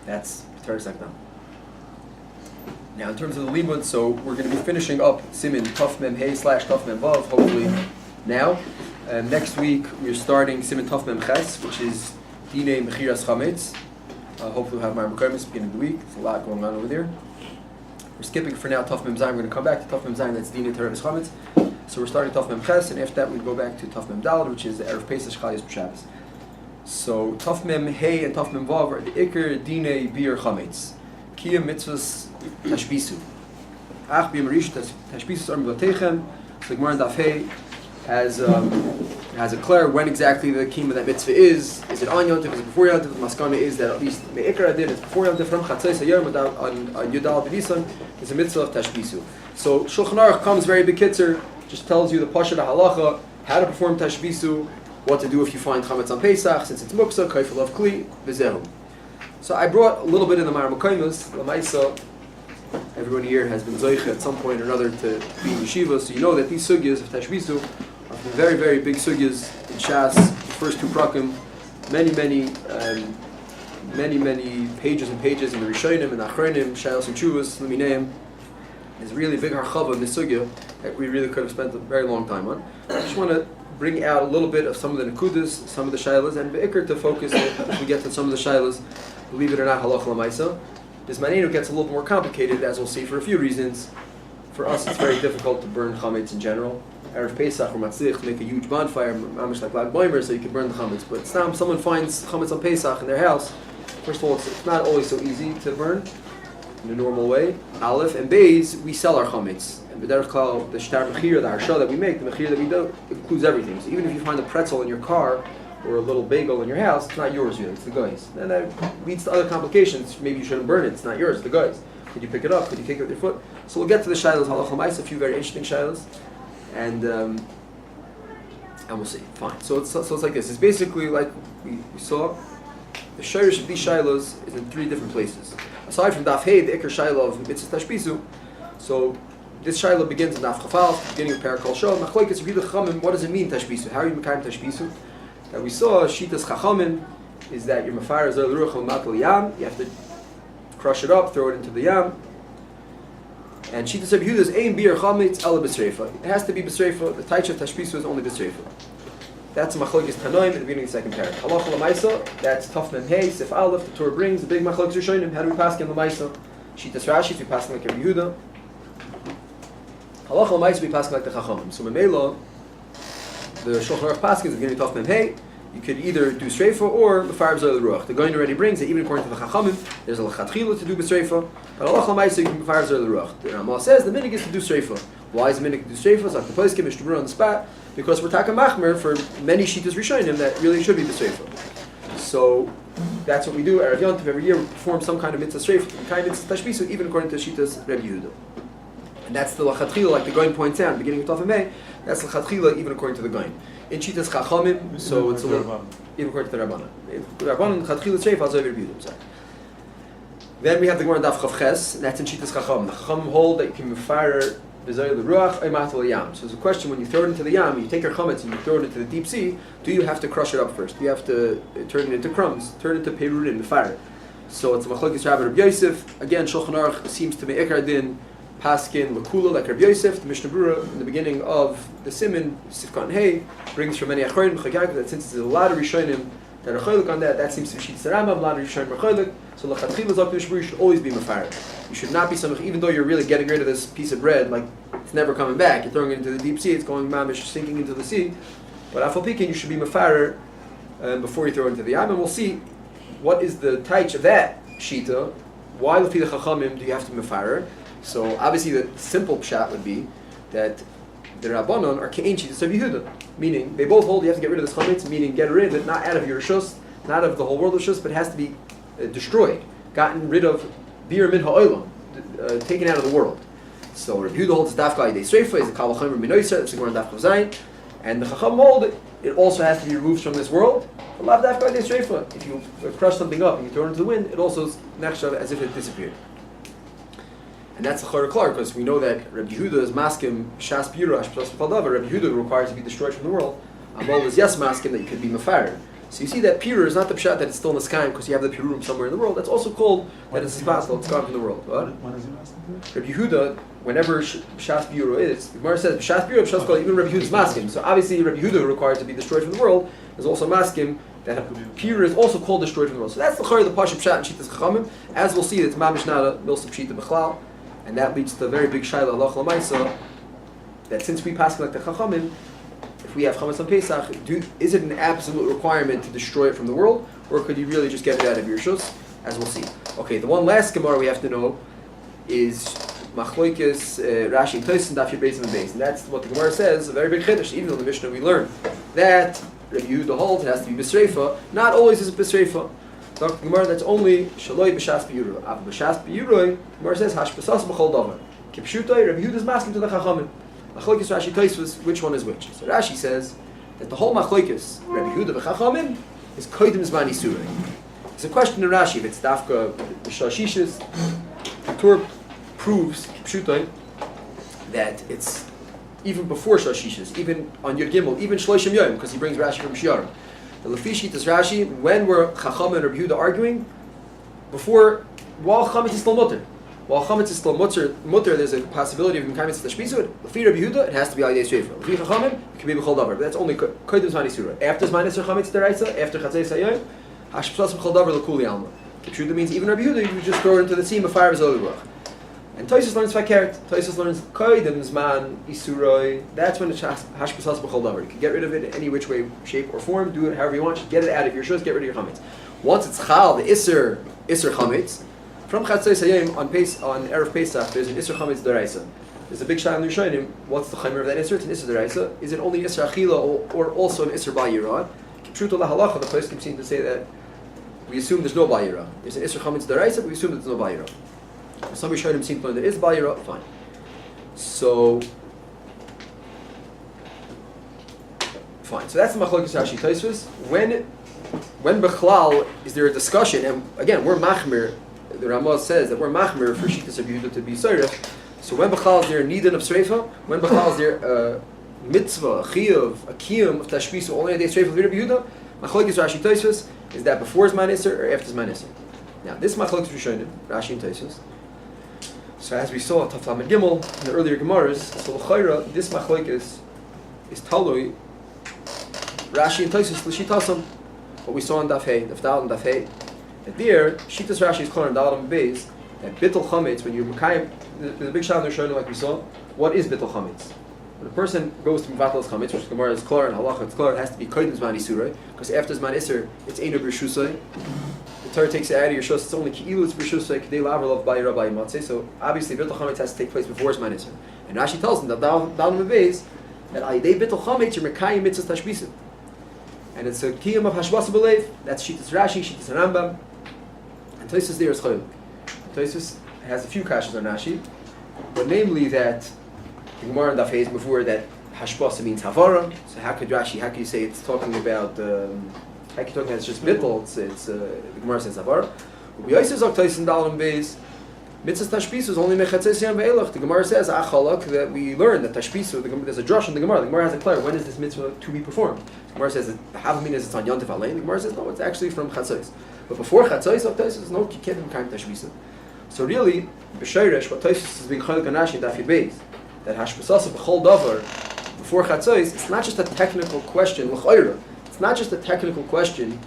That's Pesach now. Now, in terms of the limud, so we're going to be finishing up Simin Taf Mem Hey / Taf Mem Vav, hopefully now. Next week, we're starting Simin Taf Mem Ches, which is Dinei Mechiras Chometz. Hopefully we'll have my Chometz beginning of the week. There's a lot going on over there. We're skipping for now Taf Mem Zayin. We're going to come back to Taf Mem Zayin, that's Dinei Tereves Chometz. So we're starting Taf Mem Ches, and after that we'll go back to Taf Mem Daled, which is the Erev Pesach Chayos B'Shabbos. So Taf Mem Hey and Taf Mem Vav are the Iker Dinei Bir Chometz. Kiyam Mitzvahs Tashbisu. Ach B'Yom Rishon Tashbisu Arm B'Latechem. So the Gemara in Daf Hey has a clear when exactly the kiyum of that mitzvah is. Is it on Yom Tov? Is it before Yom Tov? The maskana is that at least Me'ikar Adin is before Yom Tov from Chatzos HaYom on Yudal B'Nisan is a mitzvah of Tashbisu. So Shulchan Aruch comes very bekitzer, just tells you the Pasha Halacha, how to perform Tashbisu, what to do if you find Chometz on Pesach, since it's Muksa, Kaifel of Kli, V'zehu. So I brought a little bit in the Mar Mekaymus, Lamaisa. Everyone here has been Zoich at some point or another to be in Yeshiva, so you know that these sugyas of Tashbisu are very, very big sugyas in Shas, the first two prakim, many pages and pages in the Rishonim and Achronim, Shayos and Chuvas, Lemineim. There's really a big harchava in this sugya that we really could have spent a very long time on. I just want to bring out a little bit of some of the nekudas, some of the shaylas, and be'ikr to focus if we get to some of the shaylas, believe it or not, halacha l'maisa. This manenu gets a little more complicated, as we'll see, for a few reasons. For us, it's very difficult to burn chametz in general. Erev Pesach or Matzlich make a huge bonfire, mamish like Lag Boimer, so you can burn the chametz. But someone finds chametz on Pesach in their house. First of all, it's not always so easy to burn in a normal way. Aleph and Beis, we sell our chametz. And B'derech Klal, the shtar mechir, the harsha that we make, the mechir that we do, includes everything. So even if you find a pretzel in your car or a little bagel in your house, it's not yours really, it's the guy's. And that leads to other complications. Maybe you shouldn't burn it, it's not yours, it's the guy's. Could you pick it up? Could you kick it with your foot? So we'll get to the shaylas, halach l'maisa, a few very interesting shaylas. And we'll see. Fine. So it's like this. It's basically like we saw. The shayrish of these shaylos is in three different places. Aside from Daf Hey, the Iker Shayla of Mitzvah Tashbisu. So this shayla begins in Daf Chafal, beginning of Parakol Shol. Machlokes Rebbe Chachamim. What does it mean Tashbisu? How are you mekayim Tashbisu? That we saw Shitas Chachamim is that your mafar zol ruach matal yam. You have to crush it up, throw it into the yam. And Shitas Rebbe Yehuda is ein bir chametz ela b'sreifa. It has to be b'sreifa. The taich of Tashbisu is only b'sreifa. That's machlokes Tanoim at the beginning of the second parak. Halacha l'maisa, that's Taf Mem Hey, Sif Aleph, the Torah brings, the big machlokes Rishonim. How do we pass in l'maisa? Shitas Rashi, we pass like Rebbe Yehuda. Halacha l'maisa, we pass like the Chachamim. So Memela, the Shulchan Aruch paskins at the beginning of Taf Mem Hey, you could either do Sreifa or Mefarb Zoy L'Ruach. The Goyin already brings that even according to the Chachamim, there's a L'chatchila to do B'Sreifa, but Halacha l'maisa, you can Mefarb Zoy L'Ruach. The Ramah says the minig is to do Sreifa. Why is the minig to do Sreifa? So the place came Mishtabur on the spot, because we're Taka Machmer for many Shitas Rishonim that really should be B'Sreifa. So that's what we do. Erev Yom Tov every year we perform some kind of mitzvah Sreifa, kind of mitzvah Tashbisu, even according to Shitas Rebbe Yehuda. And that's the L'chatchila, like the Goyin points out, beginning of Taf Mem, that's L'chatchila even according to the Goyin. In Shitas Chachamim, so it's a little, even according to the Rabbanan. The Rabbanan, L'chatchila Sreifa, I'll say Rebbe Yehuda. Then we have the Gemara Daf Chav Ches, and that's in Shitas Chachamim. The Chachamim hold that you can fire B'Zoy L'Ruach or Matal Yam. So there's a question, when you throw it into the Yam, you take your chametz and you throw it into the deep sea, do you have to crush it up first? Do you have to turn it into crumbs, turn it into perurin, the fire? So it's a machlokes Rabbi Reb Yosef. Again, Shulchan Aruch seems to be Ikar Din, Paskin, L'Kula, like Reb Yosef. The Mishnah Berurah, in the beginning of the Siman, Sifkan Hey, brings from many Achronim, that since there's a lot of Rishonim that are cholik on that seems to be Shitas Rambam, a lot of Rishonim are cholik. So l'chatchila zok Mishnah Berurah should always be mafar. You should not be something, even though you're really getting rid of this piece of bread, like it's never coming back. You're throwing it into the deep sea, it's going mamish, sinking into the sea. But afal pikin, you should be mafar before you throw it into the yam. And we'll see what is the taich of that shita. Why lefi the chachamim do you have to mafar? So obviously the simple pshat would be that the Rabbanon are ke'en shitas of Yehuda, meaning they both hold you have to get rid of this chametz, meaning get rid of it not out of your rishus, not of the whole world of rishus, but it has to be destroyed, gotten rid of, bir min ha'olam, taken out of the world. So Rabbi Yehuda holds dafka idei sreifa, is a kal v'chomer min oiser, it's a gemara dafka zayin, and the chacham hold it also has to be removed from this world. But lav dafka idei sreifa, if you crush something up and you throw it into the wind, it also is nechshav as if it disappeared. And that's the Chor Klar, because we know that Rabbi Yehuda is maskim shas pirash plus padavar. Rabbi Yehuda requires to be destroyed from the world. Amol is yes maskim that you could be mafared. So you see that Pirur is not the pshat that it's still in the sky because you have the Pirurim somewhere in the world. That's also called that it's possible, it's gone from the world. When is he asking for? Rabbi Yehuda, whenever Shas Biura is, the Gemara says Shas Biura, Shas Kol, even Rabbi Yehuda's maskim. So obviously Rabbi Yehuda, required to be destroyed from the world, is also maskim that Pirur is also called destroyed from the world. So that's the Chayr, the Pashup Pshat and Shitas Chachamim. As we'll see, it's Mamish Nada Milsa Pshita B'chlal, and that leads to the very big Shaila Alach L'maisa that since we pass like the Chachamim, if we have Chometz on Pesach, is it an absolute requirement to destroy it from the world, or could you really just get it out of your shus? As we'll see. Okay, the one last Gemara we have to know is Machloikis Rashi and Tosfos Daf Yud Beis and Beis, and that's what the Gemara says. A very big chiddush. Even though the Mishnah we learn that Rabbi Yehuda holds it has to be b'sreifa, not always is it b'sreifa. The Gemara that's only shaloi b'shas b'yuroi. Av b'shas b'yuroi, the Gemara says hashpasas b'chol davar. Kipshutai Rabbi Yehuda's masking to the Chachamim. Machlokes Rashi Tosfos, which one is which? So Rashi says that the whole machlokes Rabbi Yehuda v'Chachamim is koydem zman isurei. It's a question in Rashi if it's dafka b'shashishis. The Torah proves Pshutai that it's even before shashishis, even on Yud Gimel, even Shloshim Yom, because he brings Rashi from Shiarim. The Lefishit is Rashi when were Chacham and Rabbi Yehuda arguing while Chometz is still mutter. While Chometz is still mutter, there's a possibility of Mekayim Mitzvah Tashbisu. Lefi Rabbi Yehuda, it has to be Al Yedei Shreifa. Lefi Chachamim, it can be B'chol Davar. But that's only Koydem Zman Yisura. After Zman Yisur Chometz Deraisa, after Chatzei Sayom, Hashpsas B'chol Davar L'Kuli Alma. Kipshuda means even Rabbi Yehuda, you just throw it into the sea of fire as Ruach. And Tosfos learns Fakert. Tosfos learns Koydem Zman Isuroi. That's when it's Hashpasas B'chol Davar. You can get rid of it any which way, shape, or form. Do it however you want. Just get it out of your shus. Get rid of your chametz. Once it's Chal, the Isser chametz. From Chatzei Sayim on Erev Pesach, there's an Isser chametz deraisa. There's a big shayla in Rishonim. What's the chaymer of that Isser? It's an Isser deraisa. Is it only Isser Achila or also an Isser Ba'yirah? Kipshuto lahalacha. The place seems to say that we assume there's no Ba'yirah. There's an Isser chametz deraisa, but we assume that there's no Ba'yirah. Some Rishonim seem to learn there is Ba'yirah, fine. So that's the Machlokes Rashi Tosfos. When Bechlal is there a discussion, and again we're Machmir, the Ramah says that we're Machmir for Shitas Rabbi Yehuda to be Seiref. So when Bechlal is there a Nidan of Sreifa, when Bechlal is there a Mitzvah, a Chiyuv, a Kiyum of Tashbisu, only a day Sreifa of Rabbi Yehuda, Machlokes Rashi Tosfos is that before Zman Isser or after Zman Isser. Now this Machlokes Rishonim, Rashi and Tosfos. So as we saw Taf Lamed Gimel in the earlier Gemaras, so l'chayra this machlokes is talui Rashi and Tosfos l'shitasam. What we saw in Daf Hey, Daf Dal and Daf Hey, that there Shitas Rashi is clear in Dal and Beis that bittul chametz when you're mekayim. There's a big shot in the Rishonim like we saw. What is bittul chametz? When a person goes to Mevatel chametz, which the Gemara is clear and Halacha it's clear, it has to be koydem zman isurei, because after zman iser it's einu b'rshusay. The Torah takes it out of your shus. It's only ki'ilu b'rshusay k'dei laver by Rabbi Matzeh. So obviously bittul chametz has to take place before zman iser. And Rashi tells them that down in the base that al yedei bittul chametz you're mekayim mitzvahs tashbisu. And it's a kiyum of hashbasa b'leiv. That's Shitas Rashi, Shitas Rambam, and Tosfos there is chaylik. Tosfos has a few kashas on Rashi, but namely that the Gemara in Daf Hey before that hashbasa means havara. So how could you say it's talking about? How can you talk about it's just bittul? It's the Gemara says havara. We also say Tosfos in Dalam Beis. Mitzvah tashbisu is only mechatzes yam ve'elach. The Gemara says achalak that we learn that tashbisu. There's a drush in the Gemara. The Gemara has a clear when is this mitzvah to be performed. The Gemara says that havamina is it's on yontif alein. The Gemara says no, it's actually from chatzos. But before chatzos of Tosfos, no, you can't be kind tashbisu. So really, b'shayresh what Tosfos is being chaylik on Rashi in Daf Yud Beis that hashpasasa b'chol davar before chatzos. It's not just a technical question l'chayra. It's not just a technical question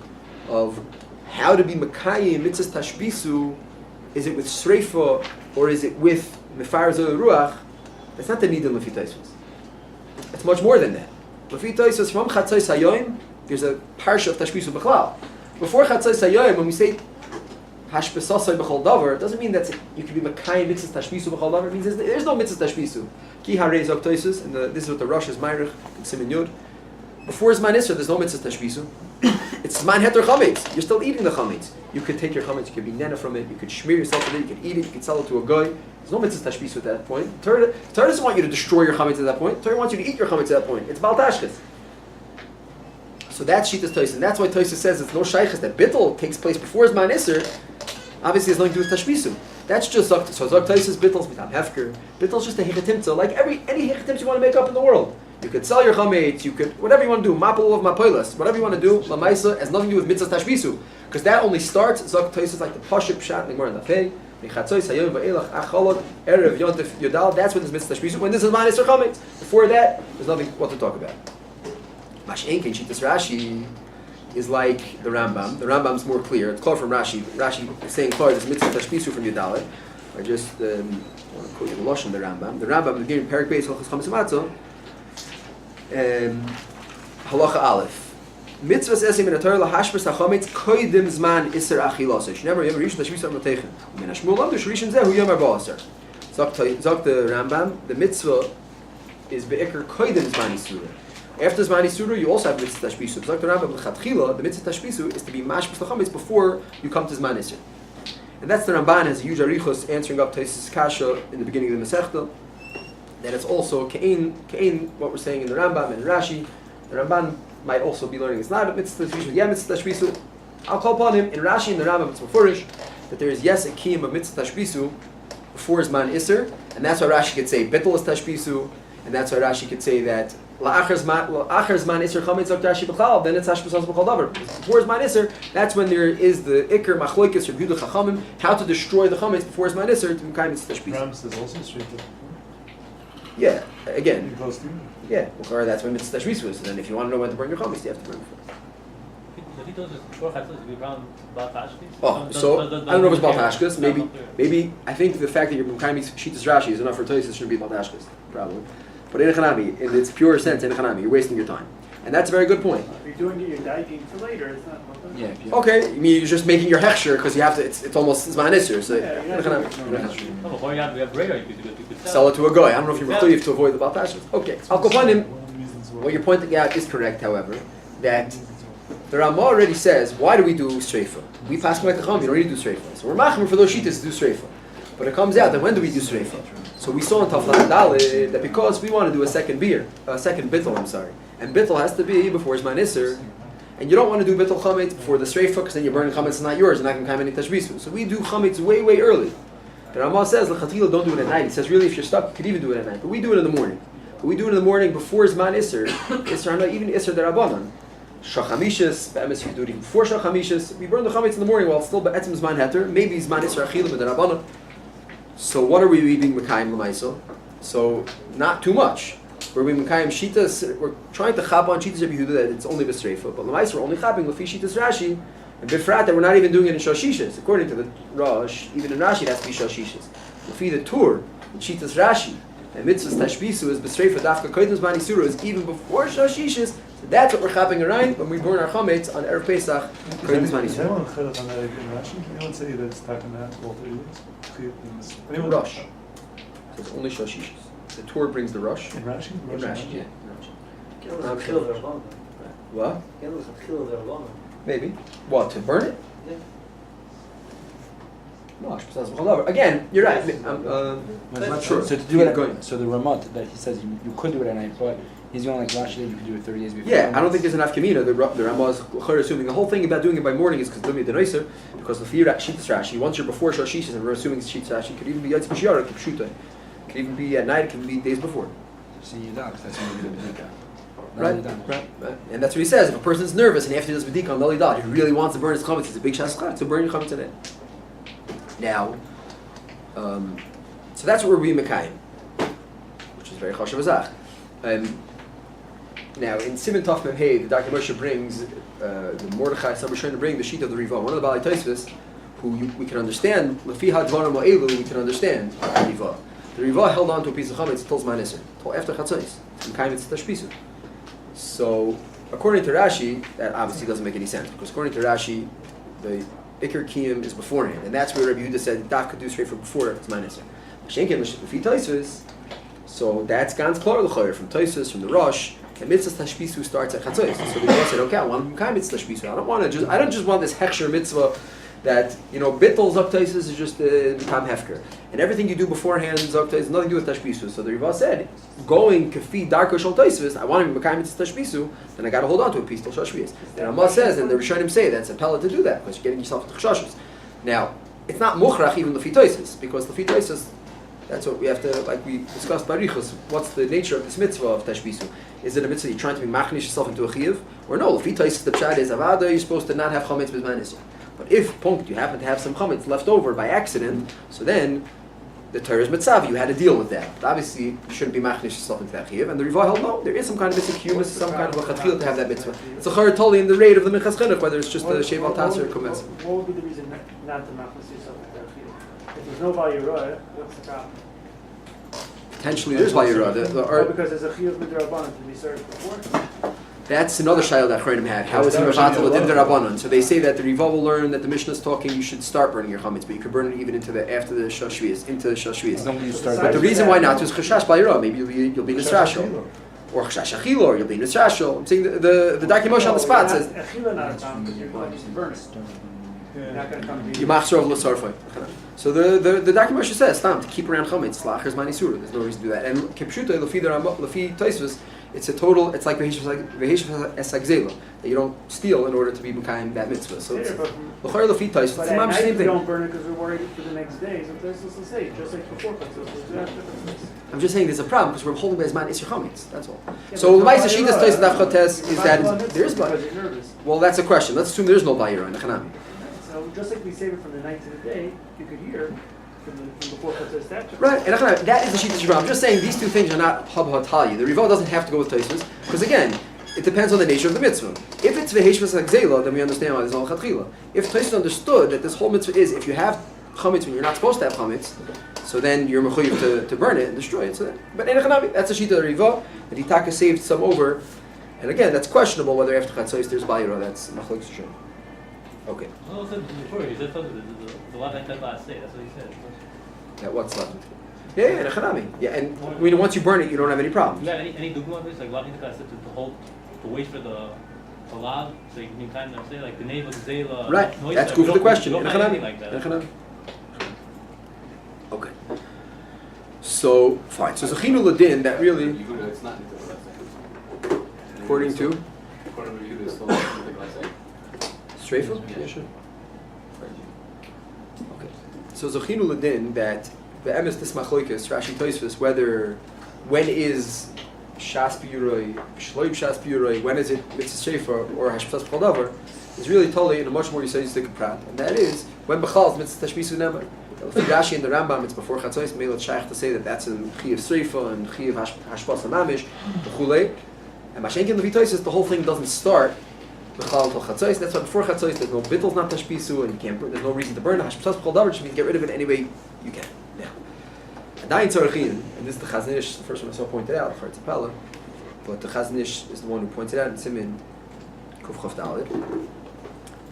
of how to be mekayim mitzvah tashbisu. Is it with Sreifa or is it with Mefar Zol Ruach? That's not the Nidan Lefi Tosfos. It's much more than that. Lefi Tosfos from Chatzos Hayoim, there's a parsha of Tashbisu B'chlal. Before Chatzos Hayoim, when we say Hashpasasai B'chol Davar, it doesn't mean that you can be Makayim Mitzvah Tashbisu B'chol Davar. It means there's no Mitzvah Tashbisu. Ki Harei Zok Tosfos, and this is what the Rosh is Meirich in Siman Yud. Before Zman Isser, there's no Mitzvah Tashbisu. It's Zman Heter Chametz. You're still eating the Chametz. You could take your chametz, you could be nena from it, you could shmear yourself with it, you could eat it, you could sell it to a guy. There's no mitzvah tashbisu at that point. Torah doesn't want you to destroy your chametz at that point. Torah wants you to eat your chametz at that point. It's bal tashkes. So that's Shitas Tosfos, and that's why Tosfos says it's no shaykhs that bittul takes place before Zman Isser. Obviously, it's nothing to do with tashbisu. That's just so Zok Tosfos bittel's mitam hefker. Bittel's just a hichatimtza, like any hichatimtza you want to make up in the world. You could sell your chametz. You could whatever you want to do. Mapol of mapoilas. Whatever you want to do. Lamaisa has nothing to do with mitzvah tashbisu, because that only starts zok toises like the pashup pshat nigmar in the fei. Mechatzois hayom va'elach achalot erev yontif yodal. That's when this mitzvah tashbisu. When this is manis or chametz. Before that, there's nothing what to talk about. Mashenkin Shitas Rashi is like the Rambam. The Rambam's more clear. It's called from Rashi. Rashi is saying clear this mitzvah tashbisu from Yudalet. I just want to quote you the Lashon the Rambam. The Rambam is giving Perik Beis Halachas Chametz Matzah. Halacha Aleph. Mitzvahs esim in a Torah lahashbers hachametz koidim zman iser achilas. Never yom rishon tashbisu amateichen. Min hashmul lam d'shrishin zeh hu yom arba aser. Zok the Rambam. The mitzvah is beikar koidim zman isura. After Zmani Surah, you also have mitzvah tashbisu. But like the Rambam L'chatchila, the mitzvah tashbisu is to be mashbis l'chametz before you come to Zman Isur. And that's the Ramban has a huge arichos answering up Taisus Kasha in the beginning of the Masechta. That it's also Ke'in, what we're saying in the Rambam and Rashi. The Ramban might also be learning it's not a mitzvah tashbisu, yeah mitzvah tashbisu. I'll call upon him in Rashi and the Rambam it's mefurish that there is yes a kiyum of mitzvah tashbisu before Zman Isur, and that's why Rashi could say bittul is tashbisu, and that's why Rashi could say that La'achar zman iser chametz zok Rashi b'chlal, then it's hashbasas b'chol davar. Before zman iser, that's when there is the ikar machloikis or Yehuda chachamim, how to destroy the chametz before zman iser to mekayim mitzvah tashbisu. Rams is also straight up. Yeah, again. Yeah, well, that's when mitzvah tashbisu is. And then if you want to know when to burn your chametz, you have to burn before. Oh, so I don't know if it's Baltashkas. Maybe I think the fact that you're mekayim shitas Rashi is enough for Tosis shouldn't be Baltashkas, probably. But in Echanami, in its pure sense, in Echanami, you're wasting your time. And that's a very good point. If you're doing it, you're dieting for later, it's not... Yeah. Okay, I mean, you're just making your hechsher because you have to, it's almost Zman Isur, so... Before you have radar, you could sell it to a guy. I don't know if you're mechuyev to avoid the Baltashkas. Okay, I'll go find him. What you're pointing out is correct, however, that the Ramah already says, why do we do streifa? We pass like the Chum, you don't need to do streifa. So we're machmir for those shitas to do streifa. But it comes out that when do we do streifa? So we saw in Taflan Dalet that because we want to do a second bittul, and bittul has to be before Zman Isur, and you don't want to do bittul chametz before the streifa because then you're burning chametz, it's not yours, and not going to come any tashbisu. So we do chametz way early. The Ramah says l'chatila don't do it at night. He says really if you're stuck, you could even do it at night, but we do it in the morning. But we do it in the morning before Zman Isur, even Isur derabanan. Shachamishas, be'emes you do it even before Shachamishas. We burn the chametz in the morning while it's still be'etzim Zman Heter, maybe Zman Isur achilim derabanan. So what are we reading Mekayim L'maisa? So not too much. We're reading Mekayim Shitas. We're trying to chap on Shitas Rabbi Yehuda that it's only B'Sreifa, but L'maisa we're only chapping L'fi Shitas Rashi and Bifrat that we're not even doing it in Shoshishas. According to the Rosh, even in Rashi it has to be Shoshishas. L'fi the Tur, in Shitas Rashi, and Mitzvahs Tashbisu is B'Sreifa Dafka Koydem Zman Isura is even before Shoshishas. So that's what we're chapping around when we burn our chametz on Erev Pesach. Koydem Zman Isura. Anyone say that it's talking about all three days? Rush. So it's only Shoshishas. The Torah brings the Rush. In Rashi? In Rashi, yeah. What? Maybe. What, to burn it? Yeah. No, again, you're right. I'm not sure. So to do it, so the Ramot that he says you could do it at night, but he's going like Rashi that you could do it 30 days before. Yeah, I don't think there's enough kamina. The Ramah is assuming the whole thing about doing it by morning is because Lumi the Noiser, because the fear Shitas Rashi, once you're before Shoshishas and we're assuming it's Shitas Rashi, could even be Yotz B'Shiara, Kipshuta. Could even be at night, could be days before. See you dogs, that's when you do the Right. And that's what he says. If a person's nervous and after he does B'dika on Lali Dot, he really wants to burn his chametz, it's a big shas chad, so burn your chametz today. Now, so that's what we're reading Mekayim, which is very chashav azach. Now, in Siman Tov Mem Hey, the Dr. Moshe brings the Mordechai Sabar trying to bring the sheet of the Riva. One of the Balei Tosfos, who we can understand, Lefi Hadvarim Ha'elu, we can understand Riva. The Riva held on to a piece of chametz till Zman Isur, till after Chatzos. Mekayim it's tashbisu. So, according to Rashi, that obviously doesn't make any sense because according to Rashi, the Iker Kiyum is beforehand, and that's where Rabbi Yehuda said Daf could do straight from before it's Isur. Shenkin Lefi Tosfos. So that's ganz klar l'chayr from Tosfos, from the Rosh. And mitzvah tashbisu starts at Chatzos. So the Gemara said, okay, I want Mekayim mitzvah tashbisu. I don't just want this hechsher mitzvah that bittul zok Tosfos is just Mekayim hefker, and everything you do beforehand zok Tosfos has nothing to do with tashbisu. So the Riva said, going kafi darko shel Tosfos, I want to be Mekayim mitzvah tashbisu, then I got to hold on to a piece till Shashvias. And Ramah says, and the Rishonim say that's a pella to do that because you're getting yourself into chashashos. Now it's not muchrach even Lefi Tosfos because Lefi Tosfos That's what we have to, like we discussed by Riechus, what's the nature of this mitzvah of tashbisu? Is it a mitzvah you're trying to be machnish yourself into a chiyuv? Or no, if he tells the pshat is avada, you're supposed to not have chometz b'zman isur. But if, punkt, you happen to have some chometz left over by accident, so then the Torah is mitzav, you had to deal with that. But obviously, you shouldn't be machnish yourself into that chiyuv. And the Riva held, no, there is some kind of mitzvah humus, some kind of a chatchil to have that mitzvah. It's a chayr totally in the rate of the minchas chinuch, whether it's just the shev al tasser or chometz. What would be the reason not to machnas yourself into that chiyuv? If there's no value, what's the problem? Potentially there's value Because there's a chiyuv midrabanan to be served before. That's another shayla that Chayrim had. How is he mevatel within the Rabbanon? So they say that the Riva will learn that the Mishnah is talking. You should start burning your chametz, but you could burn it even into the after the shashviyas, into the shashviyas. But the reason why not is chashash b'yira. Maybe you'll be nisrashel, or chashash achilo, or you'll be nisrashel. I'm saying the Darkei Moshe on the spot says Akiva not a problem because you're going to burn it. You're not going to come to you machzor of l'sarfay. So the Darkei Moshe says to keep around chametz lachers manisura. There's no reason to do that. And kipshuta lefi Tosfos. It's a total. It's like veheshav esagzela that you don't steal in order to be mekayim that mitzvah. So it's l'chayr lefi Tosfos. It's the at night same we thing. don't burn it because we're worried for the next day. So this is the same, just like before Pesach. I'm just saying there's a problem because we're holding by Zman Isser Chometz. That's all. So the Ma'aseh Shitas Tosfos Daf Chotes is that there is because you're nervous. well, that's a question. Let's assume there is no Bayira in the Chanami. So just like we save it from the night to the day, you could hear from before Pesach statue. Right, and that is the Shitas Shibra. I'm just saying these two things are not Hab Hatali. The Riva doesn't have to go with Tosfos because again, it depends on the nature of the mitzvah. If it's Veheshvas Hagzela, then we understand why there's no Chatchila. If Tosfos understood that this whole mitzvah is if you have chametz when you're not supposed to have chametz, so then you're mechuyev to burn it and destroy it. So then, but in a chanabi, that's a shita Riva that Hitaka saved some over, and again that's questionable whether after chatzos there's bayira. That's machlokes shim. Okay. No, said before he said something. The one I said last day. That's what he said. Yeah, what's left? Yeah, in a chanabi. Yeah, and I mean once you burn it, you don't have any problems. You got any dugma of this? Like what Hitaka said to hold to wait for the lav, so you can kind of say like the name of the zayla. Right. That's good for the question. Don't In a find chanabi. anything like that. In a chanabi. Okay. So fine. So Zechinu Ladin that really It's not according to according to you, there's still something like that. Straifa? Yeah, sure. Okay. So Zechinu Ladin that the emes this machloikas Rashi Tosfos whether when is Shas B'Yuroi, Shloib Shas B'Yuroi, when is it Mitzvah Shofar or Hashptas B'Chol is really totally in a much more yisayistic prat, and that is when B'chal is Mitzvah Tashbisu Nemar. Rashi and the Rambam, it's before Chatzos, made it shaykh to say that that's in Chiyav Sreifa and Chiyav Hashpas Mamish, B'chulei. And Mashenkin Levi says the whole thing doesn't start B'chal until Chatzos. That's why before Chatzos there's no bittul, not Tashbisu, and you can't. There's no reason to burn Hashpas B'chol Davar. Just means get rid of it any way you can. Now, Adayin Tzarachin, and this is the Chazon Ish, the first one I saw pointed out, for Tzapela, but the Chazon Ish is the one who pointed out in Simin Kuf Chav Daled.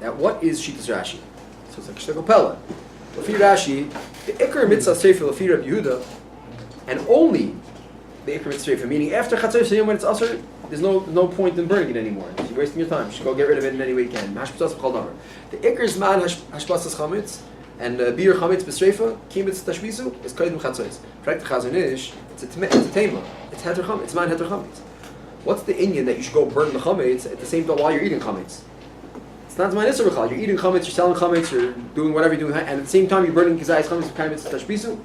Now, what is Shitas Rashi? So it's like Shtekol Pella. Lefi Rashi, the Iker Mitzvah Sefer Lefi Reb Yehuda, and only the Iker Mitzvah Sefer, meaning after Chatzos Yom when it's Asr, there's no point in burning it anymore. You're wasting your time. You should go get rid of it in any way you can. Hashpasas B'chol Davar. The Iker Zman Hashpasas Chametz and Bir Chametz B'Sreifa Kimitz Tashbisu is Kaidem Chatzos. Correct? The Chazon Ish, it's a tema. It's Heter Chametz. It's Man Heter Chametz. What's the inyan that you should go burn the Chametz at the same time while you're eating Chametz? It's not Zman Isser B'chal. You're eating chametz, you're selling chametz, you're doing whatever you're doing, and at the same time you're burning kizayis chametz with kametz tashbisu.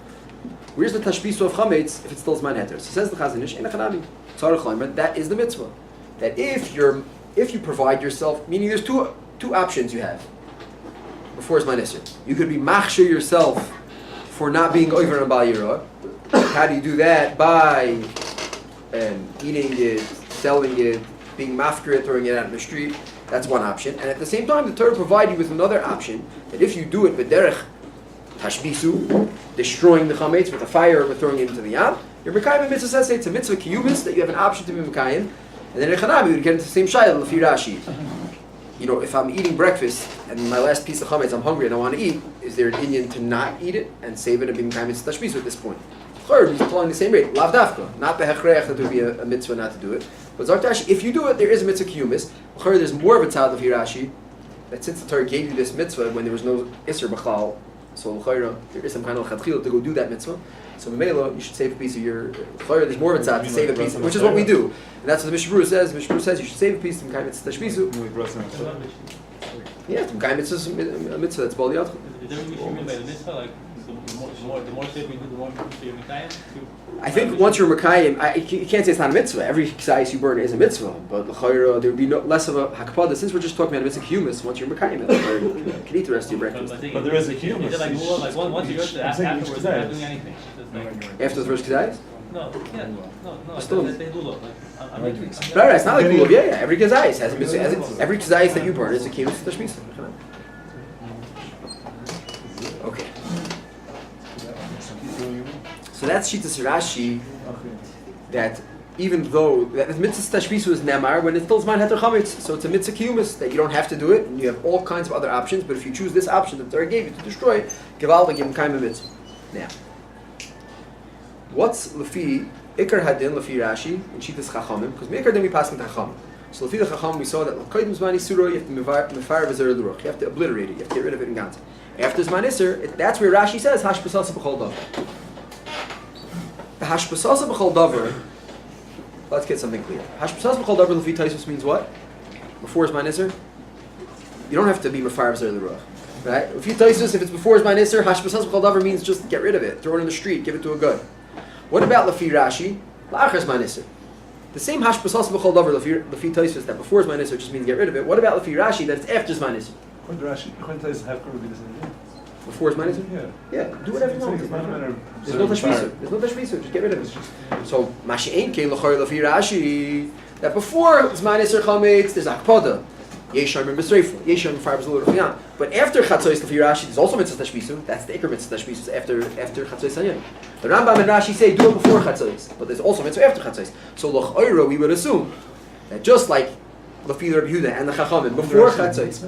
Where's the tashbisu of chametz if it's still Zman Heter? So says the Chazon Ish, in a chanabi, tzarich leimer, that is the mitzvah. That if you provide yourself, meaning there's two options you have before Zman Isser. You could be machshir yourself for not being over on Bal Yirah. How do you do that? By eating it, selling it, being mafkir, throwing it out in the street. That's one option. And at the same time, the Torah provides you with another option, that if you do it b'derech tashbisu, destroying the chametz with a fire or throwing it into the yam, you're mekayim mitzvah says it's a mitzvah kiyumis, that you have an option to be mekayim. And then in Chanabi, we would get into the same shayla, Lefi Rashi. You know, if I'm eating breakfast, and my last piece of chametz, I'm hungry and I want to eat, is there an inyan to not eat it and save it and be mekayim mitzvah tashbisu at this point? Third, he's applying the same rate, lav dafka, not the hechrech that there would be a mitzvah not to do it. But Zartashi, if you do it, there is a mitzvah kiyumis. There's more of a tzad of Hirashi, that since the Torah gave you this mitzvah when there was no Isser B'chal, so there is some kind of chatchil to go do that mitzvah. So Memela, you should save a piece of your there's more of a tzad to save a piece, which is what we do. And that's what the Mishnah Berurah says. Mishnah Berurah says you should save a piece of kind of tashbisu. Yeah, the guy mitzvah is a mitzvah that's bali yadcha. Is there anything you mean by the mitzvah? Like the more shape we do, the more mitzvah you're Mekayim? I think once you're Mekayim, you can't say it's not a mitzvah. Every ksayis you burn is a mitzvah, but l'chayra there would be less of a hakpada. Since we're just talking about a mitzvah humus, once you're Mekayim, you can eat the rest of your breakfast. But there is a humus. Is it like more like once you go to afterwards, you're not doing anything? Just like, After the first ksayis? no, yeah, no. Still- Let's say lulav. Like, I'm making. Right, it's not like lulav. Yeah, yeah. Every ksayis has a mitzvah. Every ksayis that you burn is a humus tashmisa. Okay. So that's Shitas Rashi, that even though that the mitzvah tashbisu is nemar, when it's still zman heter chametz, so it's a mitzvah kiyumis that you don't have to do it, and you have all kinds of other options. But if you choose this option that the Torah gave you to destroy, givalda give him kaim mitzvah. Now, what's lefi ikar hadin lefi Rashi in Shitas Chachamim? Because ikar then we pass into Chachamim. So lefi the Chachamim we saw that l'koydim zman isura you have to mefar v'zer l'ruach, you have to obliterate it, you have to get rid of it in Ganta. After zman iser, that's where Rashi says hashbasasa b'chol davar. The hashbasasa b'chol davar. Let's get something clear. Hashbasasa b'chol davar lefi Taisus means what? Before zman iser, you don't have to be mefar v'zer l'ruach, right? Lefi Taisus, if it's before zman iser, hashbasasa b'chol davar means just get rid of it, throw it in the street, give it to a good. What about lefi Rashi? La'achar zman iser. The same hashbasasa b'chol davar lefi Taisus that before zman iser just means get rid of it. What about lefi Rashi that it's after zman iser? According to Rashi, according to Rashi, have to be the same thing. Before zman iser? Yeah. Yeah, do whatever you want. It's not a matter of There's no tashbisu. There's no tashbisu. Just get rid of it. So mashi'en kein l'chayr lefi Rashi that before zman iser chametz there's akpada. Yeshayim and B'sreifu. Yeshayim farbs l'ruchyan. But after chatzos lefi Rashi there's also mitzvah tashbisu. That's the ikar mitzvah tashbisu after chatzos hayom. The Rambam and Rashi say do it before chatzos, but there's also mitzvah after chatzos. So l'chayra we would assume that just like lefi Rabbi Yehuda and the Chachamim before chatzos.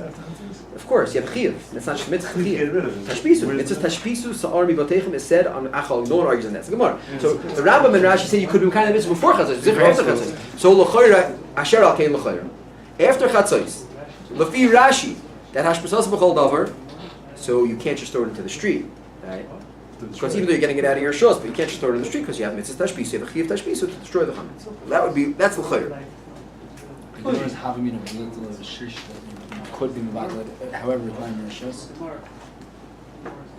Of course, you have chiyuv. That's not just mitzvah chiyuv. Tashbisu. It's just tashbisu sa'ar mibatechem is said on achal. No one argues on that. It's a Gemara. So the Rambam and Rashi say you could do kind of mitzvah before chatzos, zikr after chatzos. So l'chayra asher al kein l'chayra. After chatzos, lefi Rashi that hashbasas b'chol davar. So you can't just throw it into the street, right? Because even though you're getting it out of your shos, but you can't just throw it in the street because you have mitzvah tashbisu. You have a chiyuv tashbisu to destroy the chametz. That's l'chayra. The Gemara is having a shlish that could be mevadled, however, it's not in your shos.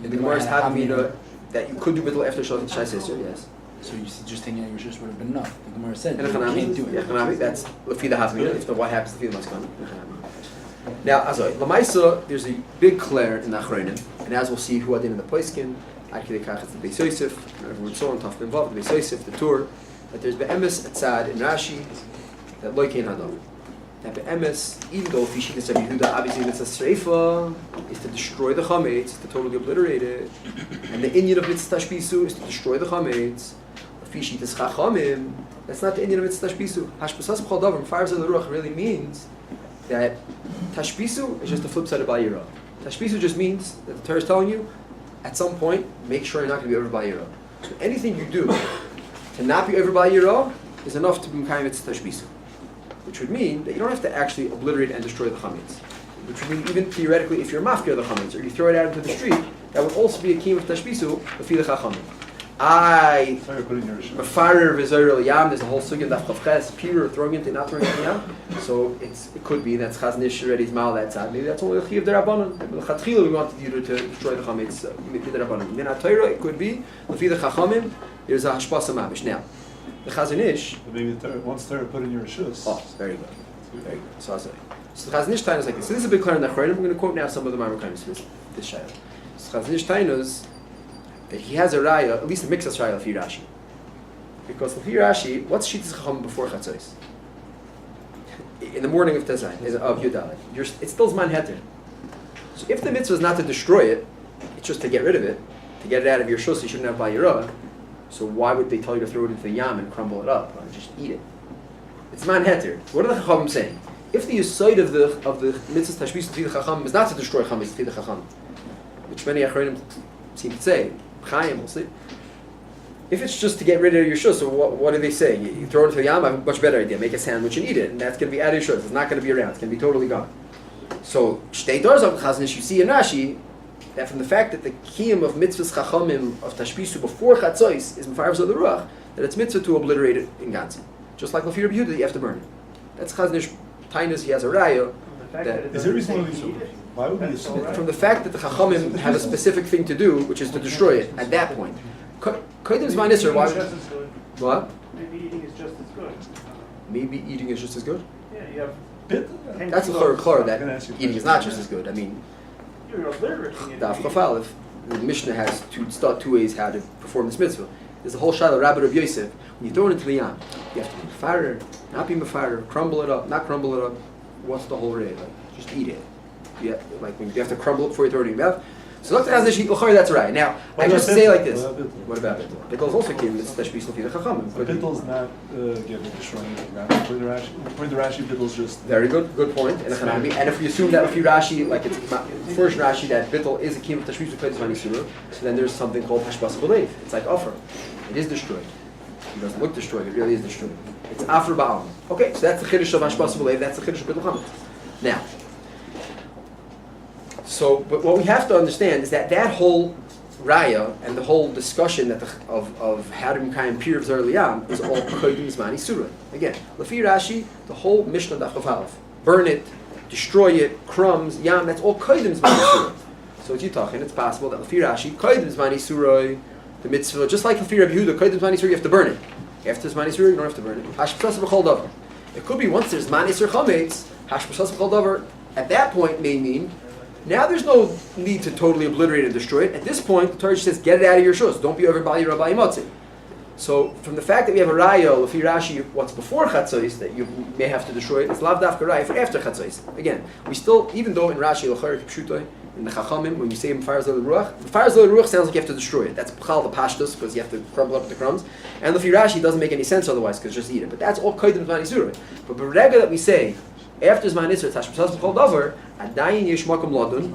The Gemara is having that you could do bittul after shai sister, yes. So you just taking out your shos would have been enough. The Gemara said And you a can't do yeah, it. chanami, that's lefi the havmina. If the what happens, lefi the maskana. Now, azoi lamaisa, there's a big clear in the achronim, and as we'll see, who adin in the poiskin, akidei kach it's the Beis Yosef, and everyone saw on Taf involved the Beis Yosef, the Tur, that there's be'emes etzad in Rashi that loy kein hadam. That be'emes, even though fishing is Rabbi Yehuda, obviously it's a sreifa, is to destroy the chametz, to totally obliterate it, and the inyan of mitzvah tashbisu is to destroy the chametz. Fishing is chachamim, that's not the inyan of mitzvah tashbisu. Hashbasas b'chol davar, fires of the ruach really means that tashbisu is just the flip side of bayira. Tashbisu just means that the Torah is telling you, at some point, make sure you're not going to be over bayira. So anything you do to not be over bayira is enough to be kind of tashbisu. Which would mean that you don't have to actually obliterate and destroy the chametz. Which would mean even theoretically, if you're mafkir the chametz or you throw it out into the street, that would also be a kiyum of tashbisu lefi the chachamim. Mefarer v'zoyer yam. There's a whole sugya daf chavches, pure throwing it, not throwing it yam. So it could be that's chaznish already's mal that side. Maybe that's only a chiyuv derabanan. L'chatchila we wanted you to destroy the chametz derabanan. Min ha'Torah it could be lefi the chachamim. There's a hashpasa mamish. Now the chazanish. Maybe once Torah put in your shus. Oh, very good, very good. So the chazanish tainas like this. So this is a big clear in the Achronim. I'm going to quote now some of the Marmukaimis for this shayla. So chazanish tainas that he has a raya, at least a mixed raya of Rashi. Because of Rashi, what's Shittas Chacham before Chatzos? In the morning of Tezai, of Yudaleh, it's still Zman Heter. So if the mitzvah is not to destroy it, it's just to get rid of it, to get it out of your shus, you shouldn't have Bayirah. So why would they tell you to throw it into the yam and crumble it up, or just eat it? It's Zman Heter. What are the Chachamim saying? If the side of the mitzvah Tashbis to the Chacham is not to destroy Chametz to the Chacham, which many Achronim seem to say, Chaim, we'll see. If it's just to get rid of your shus, so what do they say? You throw it into the yam, I have a much better idea. Make a sandwich and eat it, and that's going to be out of your shus. It's not going to be around. It's going to be totally gone. So, Shtei Doors of Chazanish, you see in Rashi, that from the fact that the kiyum of mitzvahs chachamim of tashbisu before chatzos is mefarvs of the ruach, that it's mitzvah to obliterate it in ganzi. Just like Lafir Yehuda, you have to burn it. That's Chazanish Tainas, he has a raya. The fact that it Is there a doesn't reason why say we eat it, Why would we That's assume? all From the fact that the Chachamim have a specific thing to do, which is to destroy it at that point. Kodim Zman Isser, why? Eating is just as good. What? Maybe eating is just as good. Maybe eating is just as good? Yeah, you have. That's a clear that I'm gonna ask you a eating is question. not just as good. I mean, You're obliterating it. Daf Chafal, if the Mishnah has two ways how to perform this mitzvah. There's a whole shaila, Rabbi Rav Yosef. When you throw it into the yam, you have to be mefarer, not be mefarer, crumble it up, not crumble it up. What's the whole rate? Like, just eat it. Yeah, like when you have to crumble it before you throw it in your mouth. So look at this. That's right. Now I just say like this. What about bittul? Bittul is also came. It's tashbis l'fi the chachamim. Bittel's not given destroying it. According to Rashi, Bittel's just Very good point. And if we assume that if you Rashi, like it's first Rashi that bittul is a key of tashbis l'fi the surah, so then there's something called hashbas b'leiv. It's like offer. It is destroyed. It doesn't look destroyed. It really is destroyed. It's after ba'al. Okay, so that's the chiddush of hashbas b'leiv. That's the chiddush of bittul chametz. Now. So, but what we have to understand is that whole raya and the whole discussion that of how to mekayim pir of zar liyam is all kodim zmani surah. Again, lefi Rashi, the whole Mishnah daf Chaf Aleph, burn it, destroy it, crumbs, yam. That's all kodim zmani surah. So it's yitachin. It's possible that lefi Rashi kodim zmani surah, the mitzvah, just like lefi Rabbi Yehuda kodim zmani surah, you have to burn it. After zmani surah, you don't have to burn it. Hashpasas b'chol davar. It could be once there's zmani surah chometz, hashpasas b'chol davar. At that point, may mean. Now there's no need to totally obliterate and destroy it. At this point, the Torah says, get it out of your shus. Don't be over bali rabbi motzei. So, from the fact that we have a raya, lefi Rashi, what's before chatzos, that you may have to destroy it, it's lav dafka raya for after chatzos. Again, we still, even though in Rashi, l'chayr k'pshutoy, in the chachamim, when you say fire zol ruach, the fire zol ruach sounds like you have to destroy it. That's b'chal the pashtus, because you have to crumble up the crumbs. And lefi Rashi doesn't make any sense otherwise, because just eat it. But that's all kodim zmani surah. But b'rega that we say, after Zman Isser, Tashbasas B'chol Davar, Adayin Yesh Makom Ladun,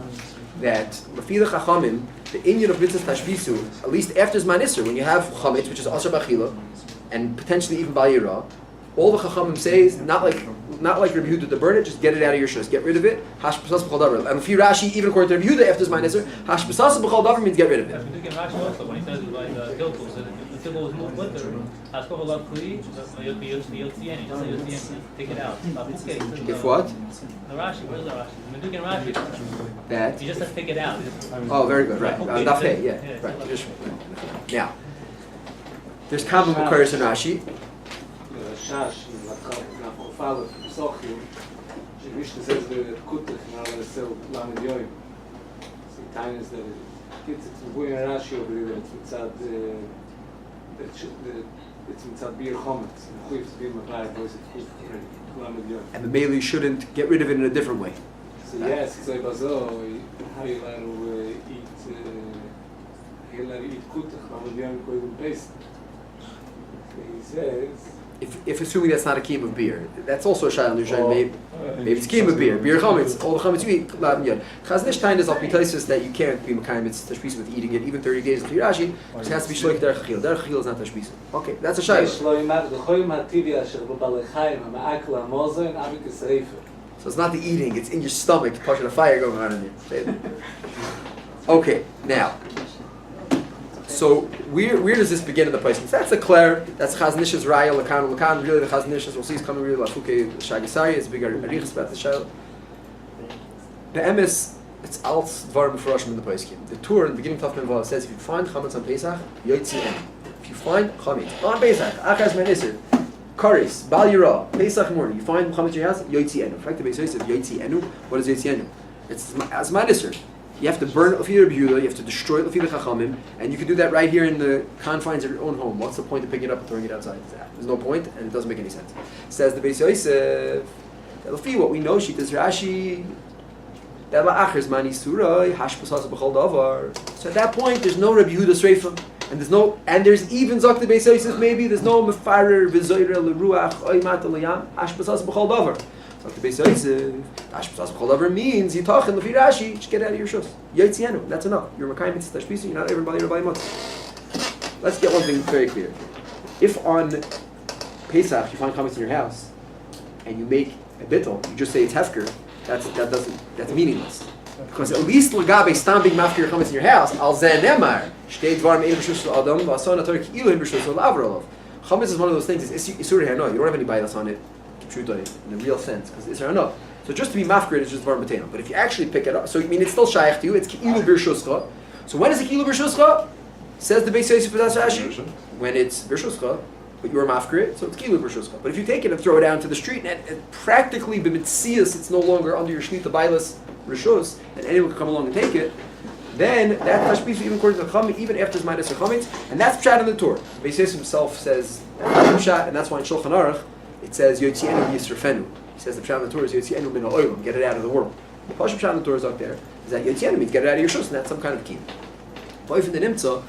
that Lefi the Chachamim, the Inyan of Mitzvah Tashbisu, at least after Zman Isser, when you have Chometz, which is Asher B'chila, and potentially even Ba'yira, all the Chachamim say is not like Rabbi Yehuda to burn it, just get it out of your shus, get rid of it. Hashbasas B'chol Davar. And Lefi Rashi, even according to Rabbi Yehuda, after Zman Isser, Hashbasas B'chol Davar means get rid of it. We do get Rashi also when he says like Giltul, so the Giltul was moved with her. Haskell love Kli, Yotzieni, just like Yotzieni, take it out. If what? The Rashi, where's the Rashi? The Medugan Rashi. That? He just says take it out. Oh, very good, right. Okay. Daf Hey, yeah, right. Just, now, there's common Bukhari and Rashi. Shash, Nafal, Sochim, Mishnah says the Kutach, now going to sell Lamed Yoim. So the time is that it's going in Rashi over here, it's mitzad bir chometz. The chuyv to be mavayit was it's Lamed Yoim. And the Mele shouldn't get rid of it in a different way. So yes, it's like bazo, how you allowed to eat Kutach, Lamed Yoim, koydem Pesach. He says, If assuming that's not a kiyum of beer, that's also a shayla Nushan. Maybe it's kiyum of beer. Beer chametz. All the chametz you eat. Lav yad. Chaznish tain is alpitaisis that you can't be mekayim. It's tashbisa with eating it even 30 days of Rashi. It has to be shloik derech chil. Derech chil is not tashbisa. Okay, that's a shayla. So it's not the eating; it's in your stomach. Pushing a fire going on in there. Okay, now. So where does this begin in the place? That's a Claire. That's Chaznish's Raya Lakan. Really, the Chaznish's we'll see is coming really Lafuke Shagisari. It's bigger Arichas about the Shayla. The emes it's als dvarim b'froshim in the place. The Torah in the beginning of Tafman says if you find chametz on Pesach, yotzi en. If you find chametz on Pesach, achas menisir, karis, bal yira, Pesach morning, you find chametz in your house, yotzi enu. In fact, the Beis Yosef yotzi enu. What is yotzi enu? It's as menisir. You have to burn it Lefi Rabbi Yehuda, you have to destroy it Lefi the Chachamim, and you can do that right here in the confines of your own home. What's the point of picking it up and throwing it outside? There's no point, and it doesn't make any sense. Says the Beis Yosef, Lefi, what we know, Shitas Rashi, that la'achers mani surai, hashpasas b'chol davar. So at that point, there's no Rabbi Yehuda Sreifah, and there's even Zok the Beis Yosef maybe, there's no Mefarer, V'zoyre, L'ruach, Oymat, L'yam, hashpasas b'chol davar. Zok the Beis Yosef, hashpasas b'chol davar means, Yitachin, Lefi Rashi, just get out of your shus. Yotzienu, that's enough. You're Mekayim Mitzvah Tashbisa, you're not everybody Motz. Let's get one thing very clear. If on Pesach you find chametz in your house, and you make a bittul, you just say it's hefker, that's meaningless. Because at least l'gabe stamping mafkir chametz in your house, al zeh nemar, shtei dvarim ein b'shus adam, v'ason ator ki'ilu ein b'shus l'avro. Chametz is one of those things, it's isur hano, you don't have any bias on it, in the real sense, because it's hano. So just to be mafkrid is just dvar b'teinu. But if you actually pick it up, so I mean it's still shaykh to you. It's ki'ilu b'rshuscha. So when is it ki'ilu b'rshuscha? Says the Beis Yosef for das Rashi. When it's b'rshuscha, but you're mafkrid, so it's ki'ilu b'rshuscha. But if you take it and throw it out into the street, and practically b'mitzias, it's no longer under your shlita bailas rishus, and anyone can come along and take it. Then that tashbis even according to the Chachamim, even after his minus or Chometz, and that's pshat in the Torah. Beis Yosef himself says pshat, and that's why in Shulchan Aruch it says Yotzienu Yisrafenu. He says the pshat in the Torah is Yotzienu min ha'olam, get it out of the world. The pashut pshat in the Torah is out there is that Yotzienu means get it out of your shus, and that's some kind of key. But even the nimtza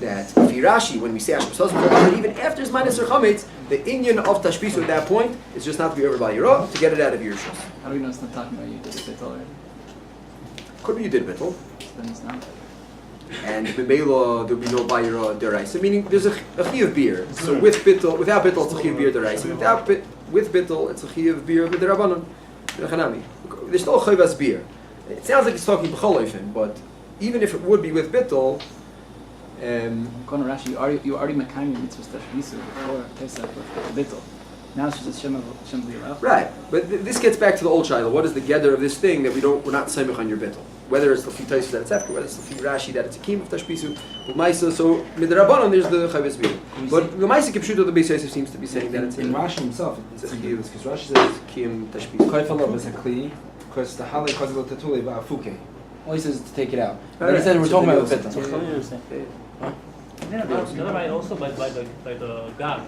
that if Rashi, when we say Ashbasaz, even after his minus or Chometz, the inyan of tashbis at that point is just not to be over by your to get it out of your shus. How do we know it's not talking about you did it already? Could be you did bittul. Then it's not. And b'meila there will be no bayira deraisa. Meaning there's a chi of beer. So with bittul, without bittul it's a chi of beer deraisa. With bittul it's a chi of beer with the rabbanon. There's still a chayvas beer. It sounds like it's talking b'chol, but even if it would be with bittul, According to Rashi, you already mekayim mitzvahs tashbisu before Pesach with bittul. Now it's just Shem Lilach. right? But this gets back to the old shaila. What is the gather of this thing that we're not samech on your bittul? Whether it's the fitayis that it's after, whether it's the Rashi that it's a kim of tashbisu, u'maisa. So midrabanan there's the chayvus beer. But the maisa kipshuto the Beis Yosef seems to be saying that it's in Rashi himself. It's a because Rashi says kim tashbisu. Koifalav is a kli because the halei kozil tatule ba'afuke. All he says is to take it out. But Right. he said we're talking about So bittul. The other right also by the gag,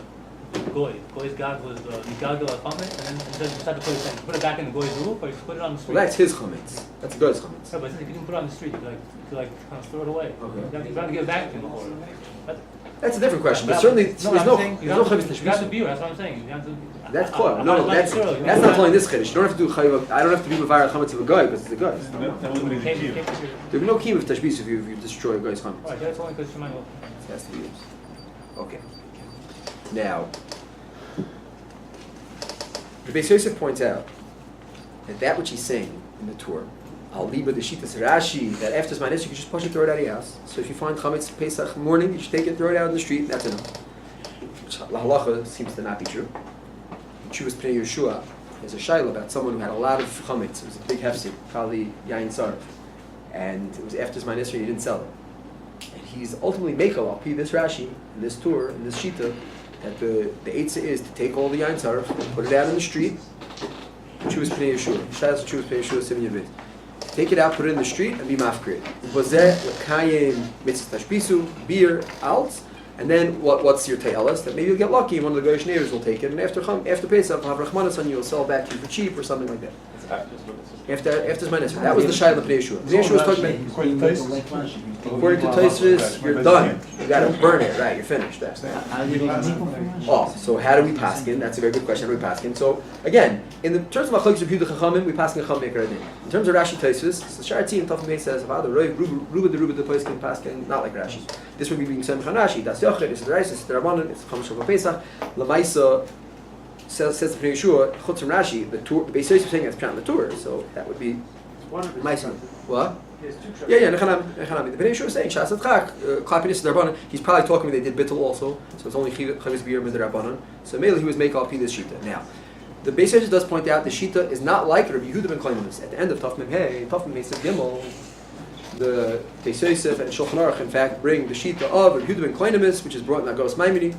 goy's gag was the gagel of Chometz, and then instead of put it back in the goy's roof, or you put it on the street. Well, that's his chometz. That's God's chometz. Yeah, but if you didn't put it on the street, you could kind of throw it away. Okay. You have to give it back to him before. That's a different question. But certainly there's no chometz You have to tashbisu. be, that's what I'm saying. You have to. That's clear. No, that's not telling this chiddush. You don't have to do chayv. I don't have to be mavayir chometz of a guy because it's a guy. That wouldn't be the key. There'd be no kim of tashbisu if you destroy a guy's chometz. Right, that's only because Shemai will. It has to be used. Okay. Now, the Beis Yosef points out that which he's saying in the Torah, Al Liba the Shitas Rashi, that after Zman Esrei you can just push it, throw it out of your house. So if you find Chometz Pesach morning, you just take it, throw it out in the street, that's enough. Which La Halacha seems to not be true. In Chuvas Pnei Yeshua, there's a shayla about someone who had a lot of Chometz. It was a big hefsek, probably Yain Sarv. And it was after Zman Esrei, he didn't sell it. And he's ultimately meichel al pi this Rashi, in this tour, in this shita, that the eitzah is to take all the yain tzaref, put it out in the street, Chuvas Pnei Yeshua. Shas Chuvas Pnei Yeshua Simin Yavit. Take it out, put it in the street, and be mafkrid. Vozeh l'kayim mitzvah tashbisu beer out, and then what's your te'elas? That maybe you'll get lucky, and one of the goyish neighbors will take it, and after Pesach, will have rachmanas on you, will sell it back to you for cheap or something like that. After Zman Esrei. That was the shayla of Pnei Yeshua. Pnei Yeshua was talking about. According to Tosfos, According to Tosfos, you're done. You got to burn it, right? You're finished. That's Oh, so how do we paskin? That's a very good question. How do we paskin? So again, in the terms of Achlokes of Yehuda Chachamim, we paskin Chacham Meikar Adin. In terms of Rashi Tosfos, the Sharati and Tafim says, "Avada Roiv Ruba the Poskin paskin," not like Rashi. This would be being said from Rashi. That's Yochid. It's the Reis. It's the Rabbanon. It's the Chomesh of Pesach. Lamaisa says the Pnei Yeshua. Chutz from Rashi. The Beis Yosef saying it's pshat in the Torah. So that would be One of his Maisa. trucks. What? He has two trucks. Yeah, Nechanami. The Pnei Yeshua is saying Shas Atchak, Klapin is Rabbanon. He's probably talking when they did bittul also, so it's only Chavis Beer with the Rabbanon. So mainly he was make al pi this shita. Now, the Beis Yosef does point out the shita is not like Rabbi Yehuda ben Klaimus. At the end of Taf Mem Hey, Taf Mem Hey Sef Gimel, the Beis Yosef and Shulchan Aruch in fact bring the shita of Rabbi Yehuda ben Klaimus, which is brought in Agos Maimoni,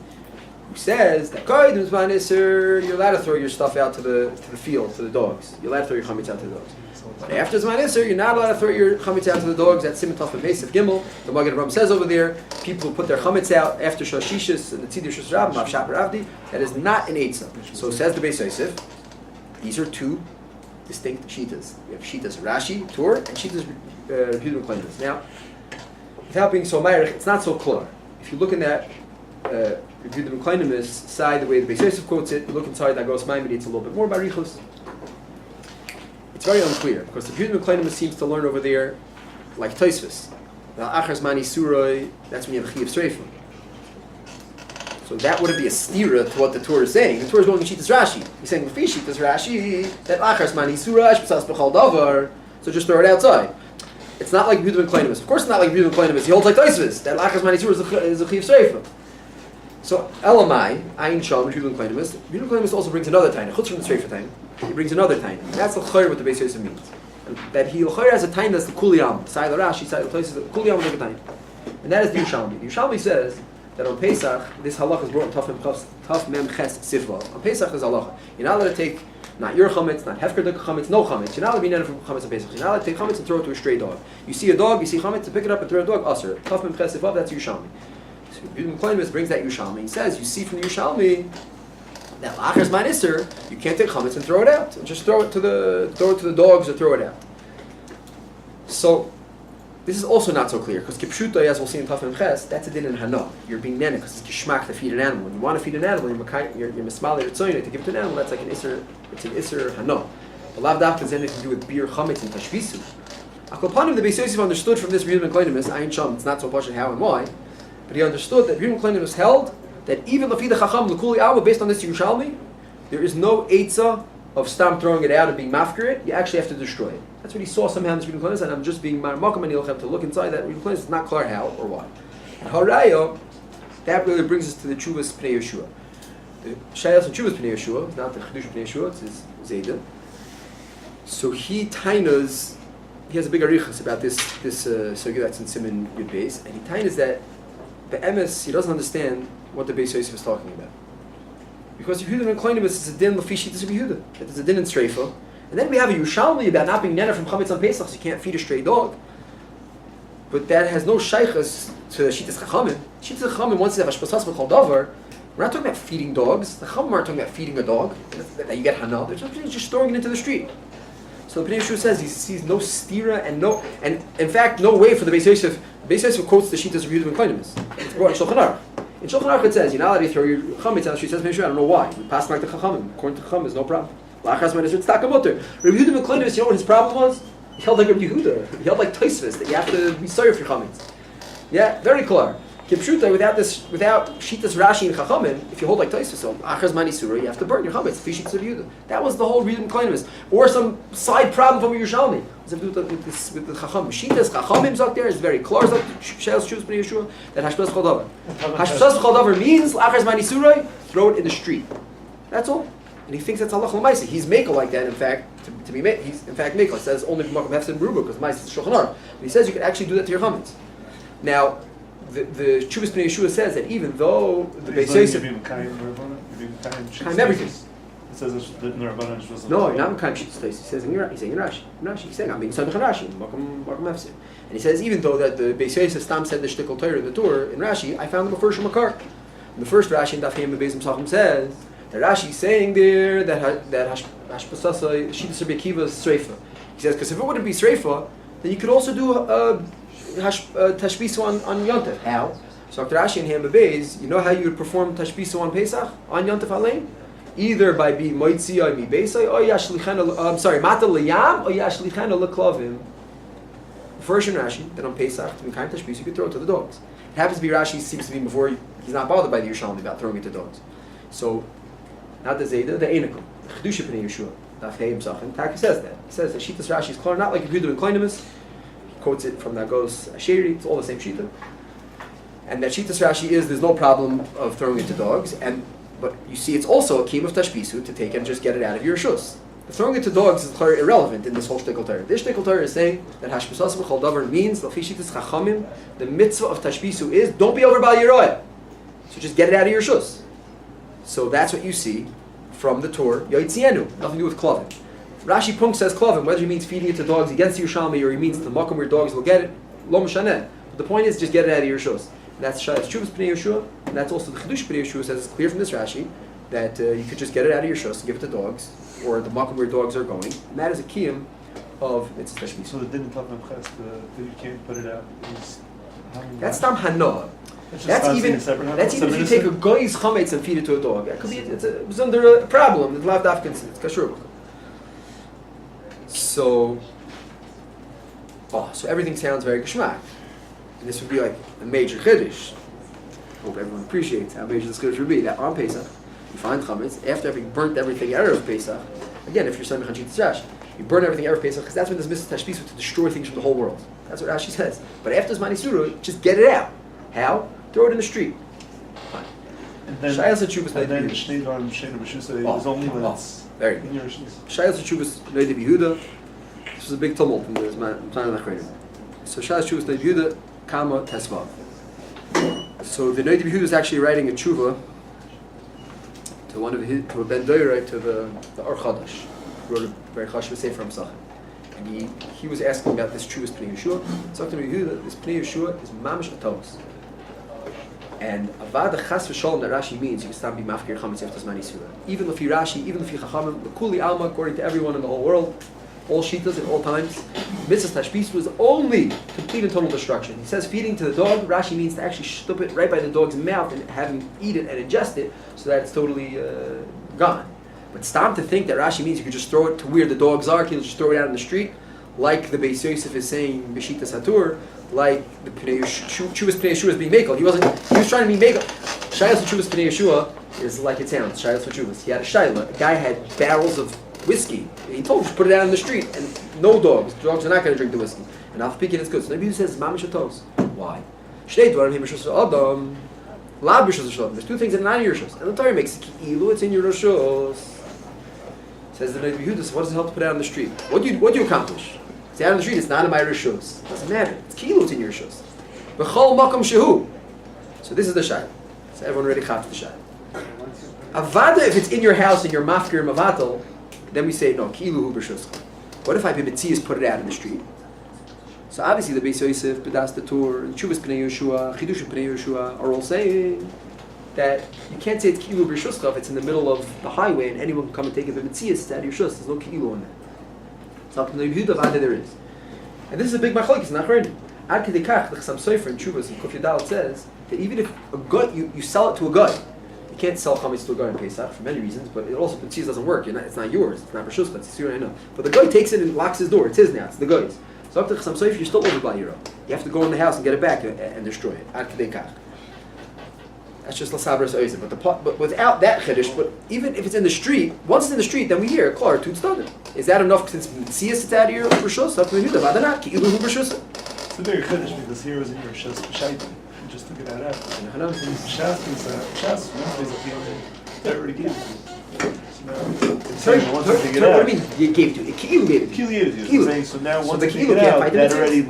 who says that Kodim Zman Isser, you're allowed to throw your stuff out to the field, to the dogs. You're allowed to throw your chametz out to the dogs. But after Zman Isser, you're not allowed to throw your chametz out to the dogs. That's Siman Taf Mem Sef Gimel. The Magen Ram says over there, people who put their chametz out after Shashishis and the Tzidir Shus Rab, Mav Shaper Avdi, that is not an eitzah. So says the Beis Yosef, these are two distinct shitas. We have shitas Rashi, Tur, and shitas Yehuda ben Klaimus. Now, without being so ma'arich, it's not so clear. If you look in that Yehuda ben Klaimus side, the way the Beis Yosef quotes it, you look inside that goes Maimoni, it's a little bit more barichus. It's very unclear because the Yehuda ben Klaimus seems to learn over there like Tosfos. Now, achas mani suroi, that's when you have a chi of sreifim. So that wouldn't be a stira to what the Torah is saying. The Torah is going to Shitas Rashi. He's saying, "Lefi Shitas Rashi, that achas mani surah shpasas b'chal davar." So just throw it outside. It's not like Yehuda ben Klaimus. Of course, it's not like Yehuda ben Klaimus. He holds like Tosfos. That achas mani surah is a chi of sreifim. So Elamai, Ayin Sham, Yehuda ben Klaimus. Yehuda ben Klaimus also brings another time. Chutz from the sreifa time. he brings another time. That's l'chayr what the Beis Yosef means. And that he l'chayr has a time that's the kuliyam. Side the Rashi, side the places, the kuliyam is like a time. And that is the Yerushalmi. The Yerushalmi says that on Pesach, this halach is brought in Taf Mem Ches Sifva. On Pesach is halacha. You're not allowed to take not your chametz, not hefker chametz, no chametz. You're not allowed to be netted from chametz on Pesach. You're not allowed to take chametz and throw it to a stray dog. You see a dog, you see chametz, to pick it up and throw a dog, aser. Taf Mem Ches Sifva, that's Yerushalmi. So Yudin Kleinmus brings that Yerushalmi. He says, you see from the Yerushalmi that lachers man iser, you can't take chametz and throw it out. Just throw it to the dogs or throw it out. So this is also not so clear, because kipshuta, as we'll see in Taf Mem Ches, that's a din in hana. You're being nene, because it's gishmak to feed an animal. When you want to feed an animal, you're mismali or tzoyne to give it to an animal, that's like an iser, it's an iser hana. But lav dafka has anything to do with beer, chametz, and tashvisu. Akopanim, the Beis Yosef understood from this Yudin Kleinus, ayin sham, it's not so much how and why, but he understood that Yudin Kleinus held that even lafida chacham l'kuli awa, based on this Yerushalmi, there is no eitzah of stam throwing it out and being mafker it. You actually have to destroy it. That's what he saw somehow in this Yudin Kleinus, and I'm just being marmakam and have to look inside that Yudin Kleinus. It's not clear how or why. And haraya, that really brings us to the Chuvas Pnei Yeshua. The Shayas and Chuvas Pnei Yeshua, it's not the Chedush Pnei Yeshua, it's his Zayda. So he tainas, he has a big arichas about this sugya that's in Siman Yud Beis, and he tainas that the emes, he doesn't understand what the Beis Yosef is talking about. Because if Yehuda and Kleinibus is a din l'fishi to Yehuda, that is a din in Streifa, and then we have a Yerushalmi about not being nena from chametz on Pesach, so you can't feed a stray dog. But that has no shaychus to Shittas Chachamim. Shittas Chachamim, once they have a shpasas b'chol davar, we're not talking about feeding dogs. The Chachamim aren't talking about feeding a dog that you get hana. They're just throwing it into the street. So the Pnei Yeshua says he sees no stira and in fact no way for the Beis Yosef. The Beis Yosef quotes the Shittas of Yehuda and Kleinibus. It's brought in Shulchan Aruch. In Shulchan Aruch it says you're not allowed to throw your chametz on the street. Says Pnei Yeshua, I don't know why. We pass like the Chachamim. According to Chachamim, there's no problem. Lachas man is it's takamuter. Rabbi Yehuda ben Kleinibus, you know what his problem was? He held like Rabbi Yehuda. He held like Tosfos, that you have to be sorry for your chametz. Yeah, very clear. Kipshuta, without Shitas Rashi and Chachamim, if you hold like Tosfos, so Achaz Mani Surah, you have to burn your chametz. Fishitz of Yehuda. That was the whole reason Kleinibus. Or some side problem from Yerushalmi. With the Chacham. Shitas Chachamim zok there is very clear. Zok Sheilas Shus B'nei Yeshua that Hashpasas Chol Davar. Hashpasas Chol Davar means Achaz Mani Surah, throw it in the street. That's all. And he thinks that's halach l'maisa. He's makel like that. In fact, to be he's in fact makel. It says only b'makom hefsed beruba because maisa is Shulchan Aruch. But he says you can actually do that to your chametz. Now, the Chuvas Pnei Yeshua says that even though the Beis Yosef everything. It says that in the Rabbanan is supposed to. No, you're not mekayim Shittas Tosfos. He says in Rashi. He's saying I'm being samech Rashi. Makom hefsed. And he says even though that the Beis Yosef stam said the shtickle Torah in the Torah in Rashi, I found the first Makar. The first Rashi in Daf Yem Beis Pesachim says. The Rashi is saying there that Hashpasasa Shittas Rabbi Akiva is Sreifa. He says because if it wouldn't be Sreifa, then you could also do Tashbisu on Yontif. How? So after Rashi and Ham Beis, you know how you would perform Tashbisu on Pesach on Yontif Alein? Either by being Moitzi Mi Beisai or Yashlichana. Mata Liyam or Yashlichana Leklavim. First in Rashi that on Pesach to be kind Tashbisu you could throw it to the dogs. It happens to be Rashi seems to be before he's not bothered by the Yerushalmi about throwing it to dogs. So. Not the Zayda, the Einikum. The Chedush Pnei Yeshua. Daf Heim Zachin. Taki says that. He says that Shittas Rashi is clear, not like Yehuda and Kleinibus. He quotes it from Nagos Asheri. It's all the same Shita. And that Shittas Rashi is there's no problem of throwing it to dogs. But you see, it's also a Kim of Tashbisu to take and just get it out of your Shus. The throwing it to dogs is clear irrelevant in this whole Shtickle Torah. This Shtickle Torah is saying that Hashpasas B'chol Davar means Lafi Shittas Chachamim. The mitzvah of Tashbisu is don't be over Bal Yeroyah. So just get it out of your Shus. So that's what you see from the Torah, Yoitzienu, nothing to do with Klavim. Rashi Punk says Klavim, whether he means feeding it to dogs against Yerushalmi or he means the Makom where dogs will get it, Lo Mishaneh. But the point is just get it out of your Shus. That's Shayas Chuvas Pnei Yeshua, and that's also the Chedush Pnei Yeshua says it's clear from this Rashi that you could just get it out of your Shus and give it to dogs, or the Makom where dogs are going, and that is a kiyum of Mitzvah Tashbis. So the din Taf Mem Ches, you can't put it out. That's Tam Hanoah. That's even if you take a goy's chametz and feed it to a dog. It could be it's under a problem. It's lav dafkin. It's kashrub. So everything sounds very geschmack, and this would be like a major chiddush. Hope everyone appreciates how major this chiddush would be. That on Pesach you find chametz after having burnt everything Erev Pesach. Again, if you're saying Shittas Rashi, you burn everything Erev Pesach because that's when there's mitzvah tashbis to destroy things from the whole world. That's what Rashi says. But after Zmani Surah, just get it out. How? Throw it in the street. Fine. And then Shnei Dvarim Sheinu B'Shusay is only when it's Very In good. your shoes. Shailas Teshuvas Noida Yehuda. This was a big tumult in the time of the So Shailas Teshuvas Noida Yehuda Kama Tesvav. So the Noida Yehuda is actually writing a tshuva to one of his, to a Ben Doyrei, to the Or Chadash, who wrote a very chashuv sefer from Pesach. And he was asking about this tshuva's Pnei Yeshua. So to Yehuda, this Pnei Yeshua is mamish atos. And avad chas v'sholom that Rashi means you can stop be mafkir chametz after zman yisura. Even if Rashi, even if Chachamim, the kuli alma, according to everyone in the whole world, all shitas at all times, mitzvah tashbis was only complete and total destruction. He says feeding to the dog. Rashi means to actually stup it right by the dog's mouth and have him eat it and ingest it, so that it's totally gone. But stop to think that Rashi means you could just throw it to where the dogs are. He'll just throw it out in the street, like the Beis Yosef is saying b'shita satur. Like the Pnei Yeshua is being makel. He was trying to be makel. Shailas Chuvas Pnei Yeshua is like it sounds. Shailas Chuvas. He had a shayla. A guy had barrels of whiskey. He told him to put it out in the street, and no dogs. Dogs are not going to drink the whiskey. And I'll speak it is good. So maybe he says mamish atos. Why? Shnei dvarim he b'shus adam. Lab b'shus adam. There's two things that are not in your rishus. And the Torah makes it ki'ilu. It's in your rishus. Says the Noda B'Yehuda. What does it help to put it out in the street? What do you accomplish? It's out on the street, it's not in my rishus. It doesn't matter. It's kilos in your rishus. B'chol makom shehu. So this is the shayla. So everyone already chapped the shayla. Avada, if it's in your house and you're mafkir mavatal, then we say no, kilu hu b'rishus. What if I b'mitzias put it out in the street? So obviously the Beis Yosef, B'das the Tur, Chuvas Pnei Yeshua, Chidush Pnei Yeshua are all saying that you can't say it's kilu b'rishus if it's in the middle of the highway and anyone can come and take it b'mitzias. It's out of your shus. There's no kilu in there. So there is. And this is a big machlokes, not right. Ad kedei kach, the Chassam Sofer in Chuvas and Kuf Yadal says that even if a guy, you sell it to a guy, you can't sell chametz to a guy in Pesach for many reasons, but it also, cheese doesn't work. It's not yours. It's not Rishus, it's your, I know. But the guy takes it and locks his door. It's his now. It's the guy's. So up to Chassam Sofer, you're still over by Erev. You have to go in the house and get it back and destroy it. Ad kedei kach. That's just l'sabras oizim. But without that chiddush, but even if it's in the street, once it's in the street, then we hear klar tu tzdadim. Is that enough since mitzias it's out of your rishus? Up to the Yehuda, v'adanat ki ilu hu rishus. It's a bigger chiddush because here was in your shas b'shaitim. You just took it out after. Shas is they already gave it to you. Sorry, what do you mean? You gave it to you. Kilu gave it to you. Kilu gave it to you. Saying, so now once the you take it out, that already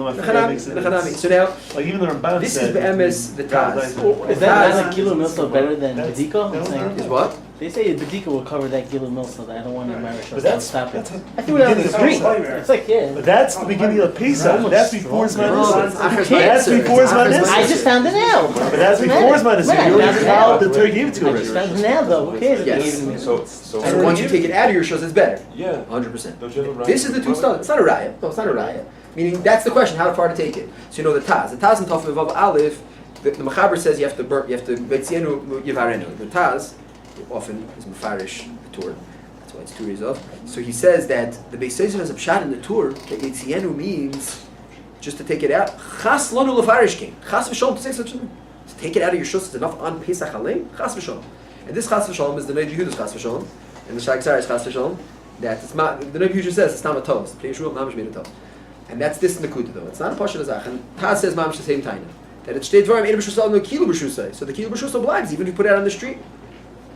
makes it. So now, like even the Ramban this said, is be'emes the Taz. Is that a kilo milsa better than Bediko? Is what? They say Bediko will cover that kilo milsa that I don't want in my rishos. But that's stop it. that's I threw it out in the street. It's like, yeah. But that's the beginning of Pesach. That's before Zman Nissan. That's That's before Zman Nissan. I just found it now. But that's before Zman Nissan. You already filed the Torah gave it to I just found it now though. Who cares if Yes. they gave it to me? So once you take it out of your shus, it's better. Yeah. 100%. Don't you have a right? This is the two stuff. It's not a raya. No, it's not a raya. Meaning, that's the question, how far to take it. So you know the Taz. The Taz in Tafel Vav Aleph, the Mechaber says you have to Betzienu Yivarenu. The Taz often is Mefarish, the Tur. That's why it's 2 years off. So he says that the Beis Yosef has a pshat in the Tur, that Yetzienu means just to take it out. Chas lonu lefarish king. Chas v'sholom to say such a thing. To take it out of your shus is enough on Pesach Aleim. Chas v'sholom. And this Chas v'sholom is the Noda B'Yehuda's Chas v'sholom. And the Shag Zar is Chas v'sholom. That it's not, the Noda B'Yehuda says it's not a tos. Pnei Yeshua mamish made a tos. And that's this Nakuta though. It's not a Pasha Azach. And Taz says mamish the same time. That it's state dvarim eda b'shusay no kilu b'shusay. So the kilu b'shusay obliges even if you put it out on the street.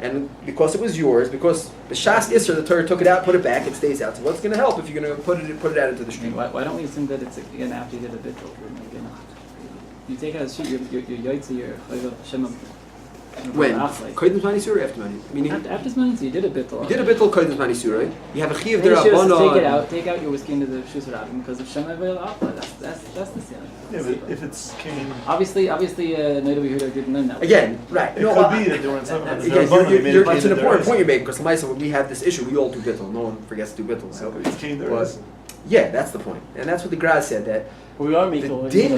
And because it was yours, because the Shas Isser, the Torah took it out, put it back, it stays out. So what's going to help if you're going to put it out into the street? Why don't we assume that it's again after you did a bittul? You take out the street, your yaitzi, your shema. When? Koydem Zman Yisura or after Zman? Meaning After Zman Yisura, you did a bittul. you did a bittul Koydem Zman Yisura. You have a chiv Then you should derabbanan. take out your whiskey into the shus rabim because of shema ve'al. That's the sin. Yeah, but if it's came. Obviously, Noda B'Yehuda didn't learn that. Again, right. It could be that they were in some. Again, it's an important point you're making because when we have this issue, we all do bittul. No one forgets to do bittul. So, It came there. but, yeah, that's the point, and that's what the Graz said that We are making the din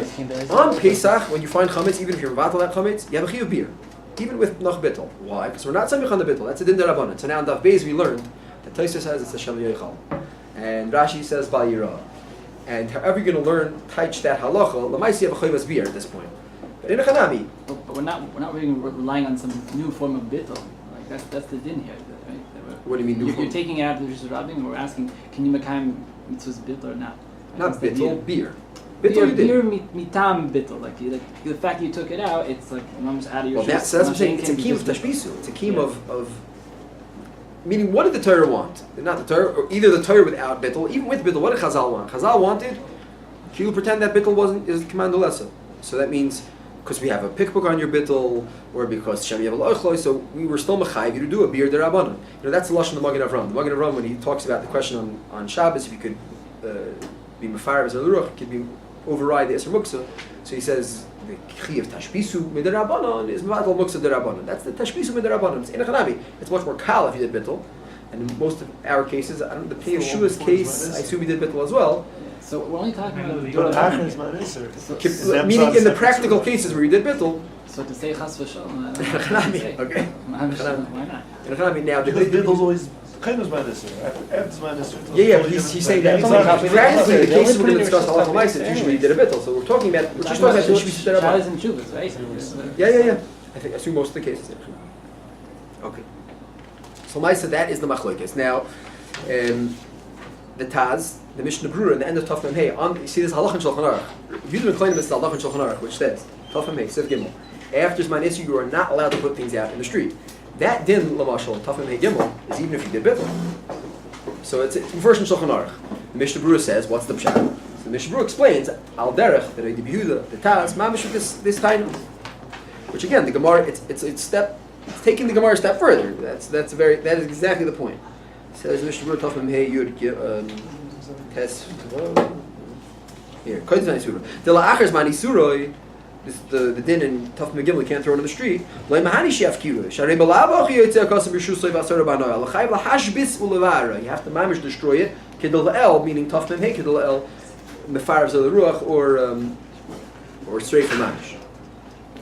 on Pesach when you find chametz, even if you're vatal at chametz, you have a chiyuv beer, even with noch bittul. Why? Because we're not samich on the bittul. That's a din derabbanan. So now in Daf Beis we learned that Tosfos says it's a shem yochal, and Rashi says bal yirah. And however you're going to learn taich that halacha, lamaisi you have a chayvas beer at this point. But in a chanami, But we're not really relying on some new form of bittul. Like that's the din here, right? what do you mean new You're form? taking it out of the shus rabim, and we're asking, can you makayim mitzvahs bittul or not? Not That's the bittul, deal. beer. Bittul you did. Beer mitam bittul. Like the fact that you took it out, it's like almost out of your. Well, that's what I'm saying. It's a keem of tashbisu. It's a keem of meaning, what did the Torah want? Not the Torah, or either the Torah without bittul, even with bittul. What did Chazal want? Chazal wanted you pretend that bittul is command lesser. So that means because we have a pickbook on your bittul, or because Shem Yavel Ochloi, so we were still mechayiv you to do a bir derabanan. That's the lashon of the Magen Avram. The Magen Avram, when he talks about the question on Shabbos, if you could be mefarev as a luruch, could be override the Eser Muksa. So he says the chi of tashbisu midirabanan is mevatel muksa derabanan. That's the tashbisu midirabanan. It's in a chanabi. It's much more kal if you did bittul. And in most of our cases, I don't know, the Pei Yeshua's case, I assume he did bittul as well. So we're only talking about But Achar is man Isser. Meaning in the practical cases where you did bittul. So to say chas v'shalom, Okay. why not? In a chanabi now, Because Biddel's always kind of man Isser. After man Isser. Yeah, but he's saying that practically the cases we're going to discuss halacha ma'aser usually you did a bittul. So we're just talking about the shvisa derabanan. Shabbos and Shuvas, right? Yeah. I assume most of the cases. Okay. So Maisa, that is the machlokes. Now, the Taz, the Mishnah Brura, and the end of Tov Mem Hey, you see this halach in Shulchan Aruch. You've been claiming this halach in Shulchan Aruch, which says Tov Mem Hey, Siv Gimel. After Zman Isur, you are not allowed to put things out in the street. That din lamashal Tov Mem Hey Gimel is even if you did bittul. So it's first in Shulchan Aruch. The Mishnah Brura says, what's the pshat? So the Mishnah Brura explains Al Derech, the Rabbi Yehuda, the Taz, mamish with this time, which again the Gemara it's taking the Gemara a step further. That is exactly the point. It says Mishnah Brura Tov Mem Hey Yud Tes here. Kodesh Isurah. The la'achers man Isuroi. This the din in Tov Mem Gimel. You can't throw it in the street. Lo mahani shef kiru. Sharei balavo chiyotzei akasam b'shusay v'asar b'anoy. L'chayv lahashbis u'levara. You have to mamish destroy it. Kedol el, meaning Tov Mem Hey Kedol el mefarv zel ruach or straight from mamish.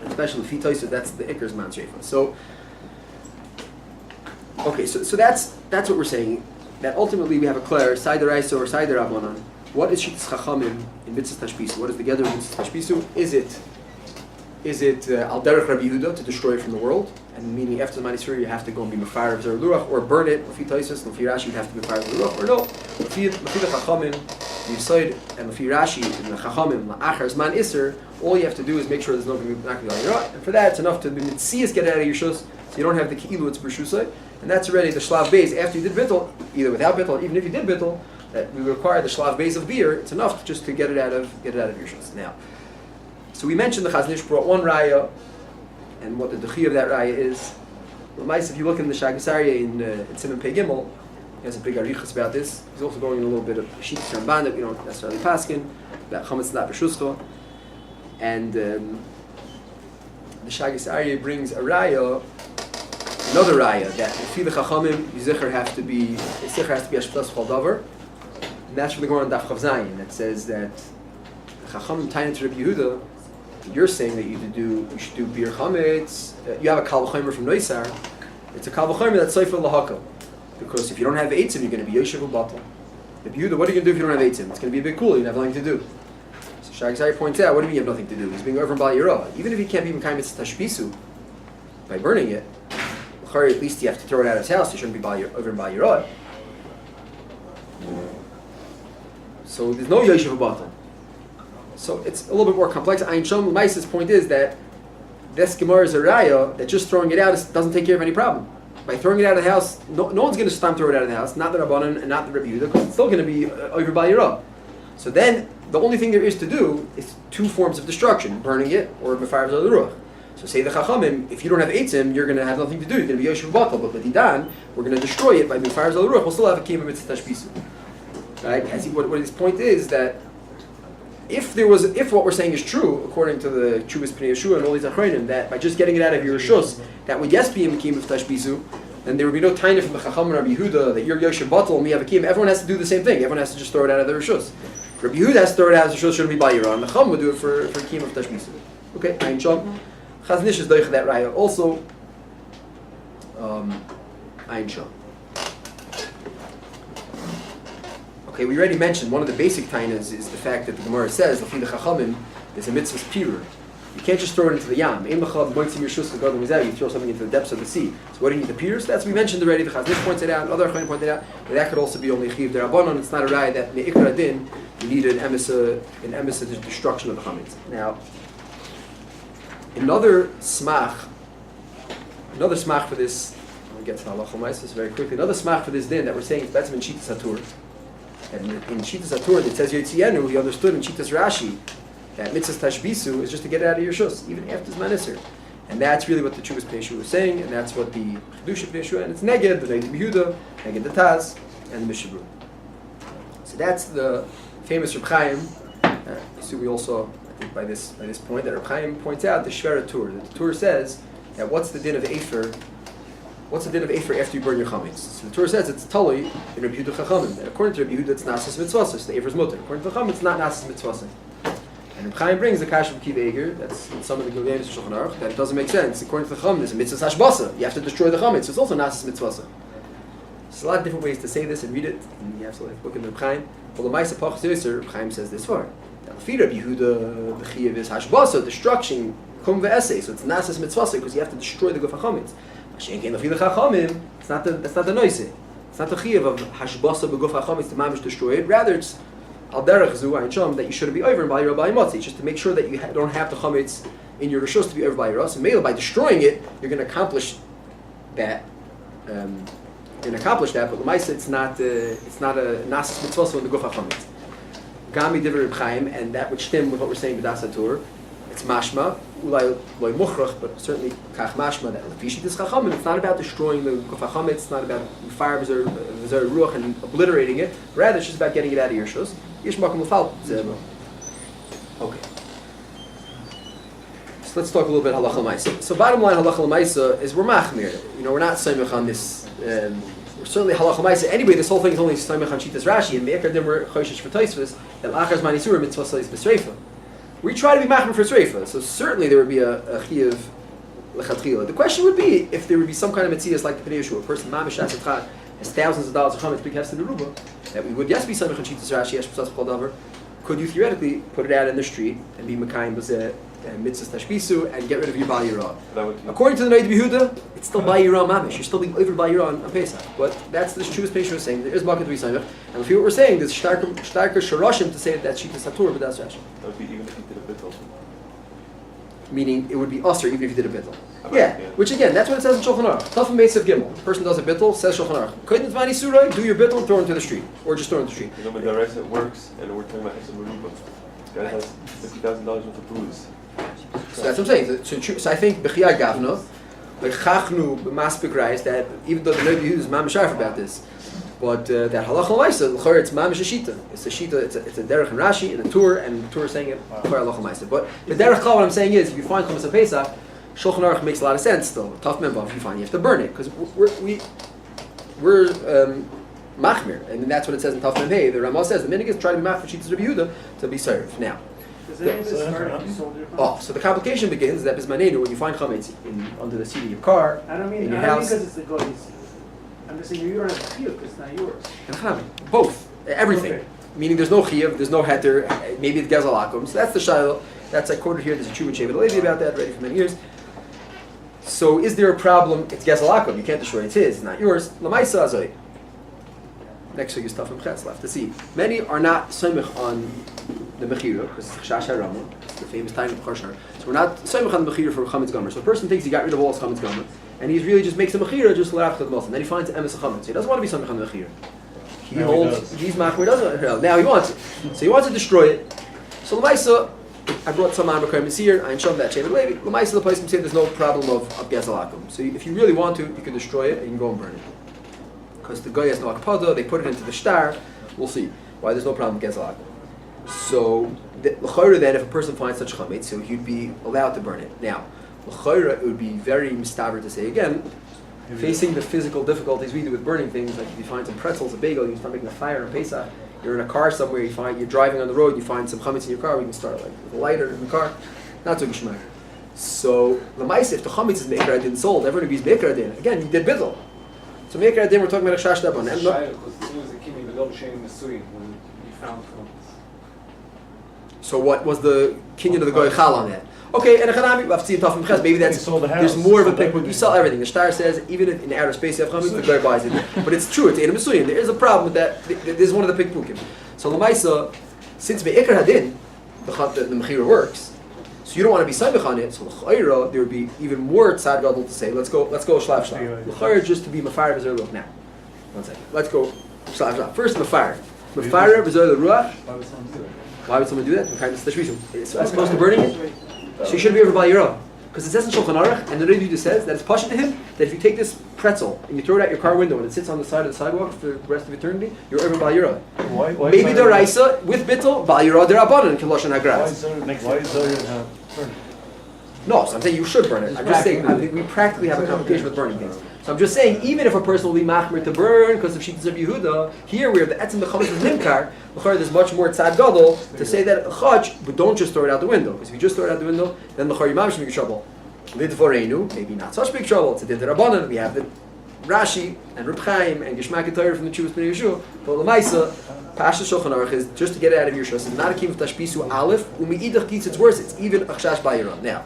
Especially if he tells you that's the Iker's man sheifa. So, okay, so that's what we're saying. That ultimately we have a clear side Raisa or side Rabbanan. What is Shittas Chachamim in Mitzvah Tashbisu? What is the gather of Mitzvah Tashbisu? Is it Al Derech Rabbi Yehuda to destroy it from the world? And meaning after the Manisur you have to go and be Mefar of Zerulurach or burn it. Lefi Taisus, Lefi Rashi you have to be Mefar of Zerulurach or no? Lefi the Chachamim, the Yisoid and Lefi Rashi and the Chachamim La'achar Zman Isser. All you have to do is make sure there's not going to be Yirah. And for that it's enough to be Mitzias, get it out of your shus, so you don't have the Ki'ilu, it's B'Shusay. And that's already the Shlav Beis. After you did Bittul, either without Bittul, even if you did Bittul, that we require the Shlav Beis of beer, it's enough just to get it out of your shus. Now, so we mentioned the Chaznish brought one raya, and what the Dechi of that raya is. If you look in the Shagasarya in Siman Pei Gimel, he has a big arichas about this. He's also going in a little bit of Shittas Ramban that we don't necessarily paskin, about Chometz not B'Shuscha. And the Shagasarya brings a raya, another raya, that Lefi the Chachamim, Yizicher has to be Ashptas Chol Davar. And that's from the Gemara on Daf Chav Zayin that says that Chachamim Tainat to Rabbi Yehuda, you're saying that you should do Bir Chometz. You have a Kal V'chomer from Noisar. It's a Kal V'chomer that's Sefer Lahakal. Because if you don't have Eitzim, you're going to be Yoshev U'Batal. Rabbi Yehuda, what are you going to do if you don't have Eitzim? It's going to be a bit cool, you have nothing to do. So Shagasari points out, what do you mean you have nothing to do? He's being over in Bal Yirah. Even if he can't be Mekayim Mitzvah Tashbisu by burning it, at least you have to throw it out of his house. You shouldn't be over in Bal Yirah. So there's no Yoshev U'Batal. So it's a little bit more complex. Ayin Shom Maisa's point is that this Gemara is a raya that just throwing it out doesn't take care of any problem. By throwing it out of the house, no one's going to stop throw it out of the house, not the Rabbanan and not the Rabbi Yehuda, because it's still going to be over Bal Yirah. So then the only thing there is to do is two forms of destruction: burning it or Mefar Zal Ruach. So say the Chachamim, if you don't have Eitzim, you're going to have nothing to do. You're going to be Yoshev Batal, but B'Didan, we're going to destroy it by Mefar Zal Ruach. We'll still have a Kiyam Mitzvah Tashbisu. Right? What his point is that if what we're saying is true, according to the Chuvas Pnei Yeshua and all these Achronim, that by just getting it out of your shus, that would yes be a Kiyam of Tashbisu, then there would be no taina from the Chacham Rabbi Yehuda that you're Yoshev Batal and we have a Kiyam. Everyone has to do the same thing. Everyone has to just throw it out of their shus. Rabbi Yehuda has to throw it out of his shus, shouldn't be by Yirah, and the Chacham would do it for Kiyam of Tashbisu. Okay, Ayin Shom. Chaznish is doich that raya also. Ayin Shom. Okay, we already mentioned one of the basic tainas is the fact that the Gemara says Lefi the Chachamim is a mitzvah's pirur. You can't just throw it into the yam. You throw something into the depths of the sea. So what do you need the pirus? That's we mentioned already. The Chaznish points it out, and other Achronim pointed out that could also be only chiv derabanan. It's not a raya that me'ikra din you need an emissa the destruction of the chametz. Now, another smach for this. I'll get to halacha l'maisa very quickly. Another smach for this din that we're saying is better in Shitas Hatur. And in Shitas Hatur, it says Yotzienu, he understood in Shitas Rashi that mitzvah tashbisu is just to get it out of your shus, even after Zman Isser. And that's really what the Chuvas Peshu was saying, and that's what the Chidusha Peshu, and it's Neged, the Neged Yehuda, Neged the Taz, and the Mishabru. So that's the famous Reb Chaim. So we also, I think by this point, that Reb Chaim points out the Shvera Tur. The Tur says that what's the din of Efer? What's the din of Efer after you burn your chametz? So the Torah says it's Tali in Reb Yehuda Chachamim. And according to Reb Yehuda, it's Nasas Mitzvasis. The Efer's mutter. According to Chachamim, it's not Nasas Mitzvasis. And Reb Chaim brings the Kash of Akiva Eger, that's in some of the Gilgamesh of Shulchan Aruch, that it doesn't make sense. According to the Chachamim, there's a Mitzvah Hashbasa. You have to destroy the chametz. So it's also Nasas Mitzvasis. There's a lot of different ways to say this and read it. And you have to look in the Reb Chaim. Well, the Ma'aseh Pachas Yosser, Reb Chaim says this far. Now, the Reb Yehuda, the Chiyuv is Hashbasa, destruction, Kum ve'esei. So it's Nasas Mitzvasis because you have to destroy the Guf HaChametz. It's not the noise. It's not the chiyuv of hashbasa beguf hacham. It's the mamish destroy it. Rather, it's al derech zu ein sham that you should be over by your rabbi motzi, just to make sure that you don't have the chametz in your rishus to be over by your us. And by destroying it, you're going to accomplish that. But the ma'aseh, it's not a nasas mitzvah in the guf hachametz. Gami divrei Reb Chaim, and that would stem with what we're saying b'das hatur. It's mashma, ulay loy mukhrach, but certainly kach mashma that lefishit is chachamim. It's not about destroying the guf hachametz. It's not about fire v'zer ruach and obliterating it. Rather, it's just about getting it out of your shus. Yish makom l'fal. Okay. So let's talk a little bit halacha l'maisa. So bottom line halacha l'maisa is we're machmir. We're not samech on this. We're certainly halacha l'maisa. Anyway, this whole thing is only samech on shitas Rashi, and me'ekar then we're choshesh for taisvus that lachar zman yisur mitzvah salis b'sreifa. We try to be machmir for sreifa, so certainly there would be a chiyuv lechatchila. The question would be if there would be some kind of mitzias like the Pnei Yeshua, a person mamish asatcha has thousands of dollars of chametz big hefs to the ruba, that we would yes be samech on shitas Rashi yesh b'sas b'chol davar. Could you theoretically put it out in the street and be mekayim b'zeh and mitzvah tashbisu and get rid of your Bal Yirah? According to the Noid Yehuda, it's still Bal Yirah mamish. You're still being over Bal Yirah on Pesach. But that's the truest Pesach was saying. There is bucket to be samech, and if you what we're saying, there's starker sharashim to say that that's shitas hatur, but that's Rashi. That would be even if you did a bittul. Meaning it would be usher even if you did a bittul. Yeah, which again, that's what it says in Shulchan Aruch. Tafim Beis of Gimel. The person does a bittul, says Shulchan Aruch. Couldn't Zvani Surah, do your bittul and throw it into the street, or just throw it in the street. But the rest it works, and we're talking about Hesed Meruba. This guy has $50,000 worth of booze. So that's what I'm saying. So I think Bechiyah Gavna, like Chachnu B'Maspik Reis, that even though the Noid Yehuda is mamisharf about this, but that halacha l'maisa, l'chor it's mamish a shita. It's a shita. It's a derech and Rashi and a Tur, and the Tur is saying it for halacha l'maisa. But the derech klal, what I'm saying is, if you find Chometz on Pesach, Shulchan Aruch makes a lot of sense. Still, tough member. If you find, you have to burn it because we're machmir, and that's what it says in Taf Mem Hey. The Ramah says the minig is try to be machmir shitas Rabbi Yehuda to be served now. Does any of this start if you sold your chametz? So the complication begins that bismanenu when you find chametz under the seat of your car, I don't mean in your because house. it's the goy's. I'm just saying you don't have a chiyuv because it's not yours. Both, everything. Okay. Meaning there's no chiyuv, there's no heter, maybe it's gezel akum. So that's the shiloh. That's I quoted here. There's a Chuvah Shevet Levi about that already for many years. So is there a problem? It's gezel akum. You can't destroy it. It's his, it's not yours. Lamaisa azay. Next week is tough and chetz left to see. Many are not soymich on the mechira because it's chash haramun. It's the famous time of Charshar. So we're not soymich on the mechira for chametz gomer. So a person thinks he got rid of all his chametz gomer, and he's really just makes a mechira just l'rach to the and then he finds emes chametz. So he doesn't want to be soymich on the mechira. He holds he's machmir doesn't. Now he wants it. So he wants to destroy it. So l'maisa, I brought some on requirements here. I showed that Shevet Levi. L'maisa, the place can say there's no problem of gezel akum. So if you really want to, you can destroy it and you can go and burn it. Because the guy has no akpada, they put it into the shtar. We'll see why there's no problem with gezel akum. So l'chayra then, if a person finds such chametz, so he'd be allowed to burn it. Now, l'chayra, it would be very mistaver to say again, facing the physical difficulties we do with burning things, like if you find some pretzels, a bagel, you start making a fire on Pesach. You're in a car somewhere, you're driving on the road, you find some chametz in your car, we can start like with a lighter in the car. Not so gishmak. So the mice, if the chametz is meikar adin sold, everyone would be meikar adin. Again, you did bittul. So meikar adin, we're talking about a shash dabon. Because it was a kimi below shein mesui when he found chametz. So what was the kinyan of the goy chal on that? Okay, and a chanami, we'll have to see tough ches. Maybe that's there's more of a pick. You sell everything. The shtar says even if in outer space you have chametz, the guy buys it. But it's true. It's edim mesuyim. There is a problem with that. This is one of the pick pukim. So lamaisa, since meikar hadin, the mechira works. So you don't want to be saibich on it. So l'chayra, there would be even more tzad gadol to say, let's go shlav shlav. L'chayra just to be mafar b'zer l'ruach. Now, 1 second. Let's go shlav shlav. First mafar. Mafar b'zer l'ruach. Why would someone do that? It's as opposed to burning it. So you shouldn't be over by your own. Because it says in Shulchan Aruch, and the Rebbe says that it's pashut to him that if you take this pretzel and you throw it out your car window and it sits on the side of the sidewalk for the rest of eternity, you're over by your own. Why Maybe the Raisa with bittul bal yirah derabanan kiloshan hagras. Why is Zohar burn? No, so I'm saying you should burn it. I'm just saying we practically have a complication with burning things. So I'm just saying even if a person will be machmir to burn because of Shittas of Yehuda, here we have the etzem b'chametz with nimkar. There's much more tzad gadol to say that chach, but don't just throw it out the window. Because if you just throw it out the window, then the you're mamish in trouble. Lidvorenu, maybe not such big trouble. It's a din derabanan. We have the Rashi and Reb Chaim and Geshmak Torah from the Chuvas Bnei Yeshua. But Lamaisa, Pasha Shulchan Aruch is just to get it out of your shus. It's not a kiv tashpisu aleph. Umiidach kitz. It's worse. It's even achshash bayira. Now.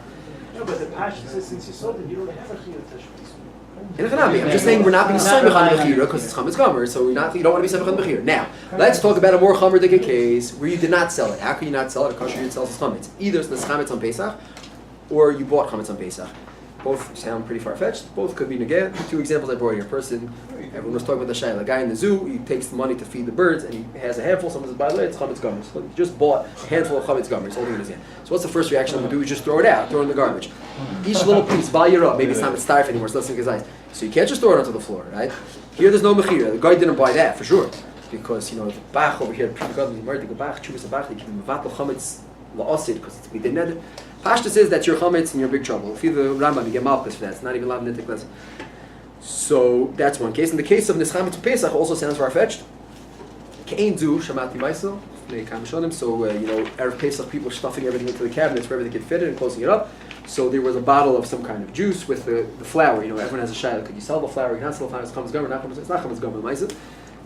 No, but the passion says since you sold it, you don't have a chiyuv tashbis. I'm just saying we're not being samech on bechira because it's chametz gomer, so you don't want to be samech on bechira. Now, let's talk about a more chamer case where you did not sell it. How can you not sell it? A kosher you sell is chametz. Either it's the chametz on Pesach, or you bought chametz on Pesach. Both sound pretty far-fetched. Both could be negeh. 2 examples I brought here. A person, everyone was talking about the shayla. A guy in the zoo, he takes the money to feed the birds, and he has a handful. Someone says, by the way, it's chametz gomer. So he just bought a handful of chametz gomer. He's holding it in his hand. So what's the first reaction I'm going to do? We just throw it out, throw it in the garbage. Each little piece, bal yirah. Maybe it's not starf anymore. It's less than his. So you can't just throw it onto the floor, right? Here there's no mechira. The guy didn't buy that for sure, because the bach over here, the bach, chuvas bach, they keep mevatel chametz la'asid because it's midin neder. Pashta says that you're chametz and you're in big trouble. If you're the Rambam, you get malchus for that. It's not even lav nitik lesson. So that's one case. In the case of nischametz Pesach, also sounds far-fetched. Kein zu shamati ma'asel. So Erev Pesach, people stuffing everything into the cabinets wherever they could fit it and closing it up. So there was a bottle of some kind of juice with the flour. Everyone has a shayla. Could you sell the flour? You cannot sell the flour. It's chametz gomer. It's not chametz gomer. It's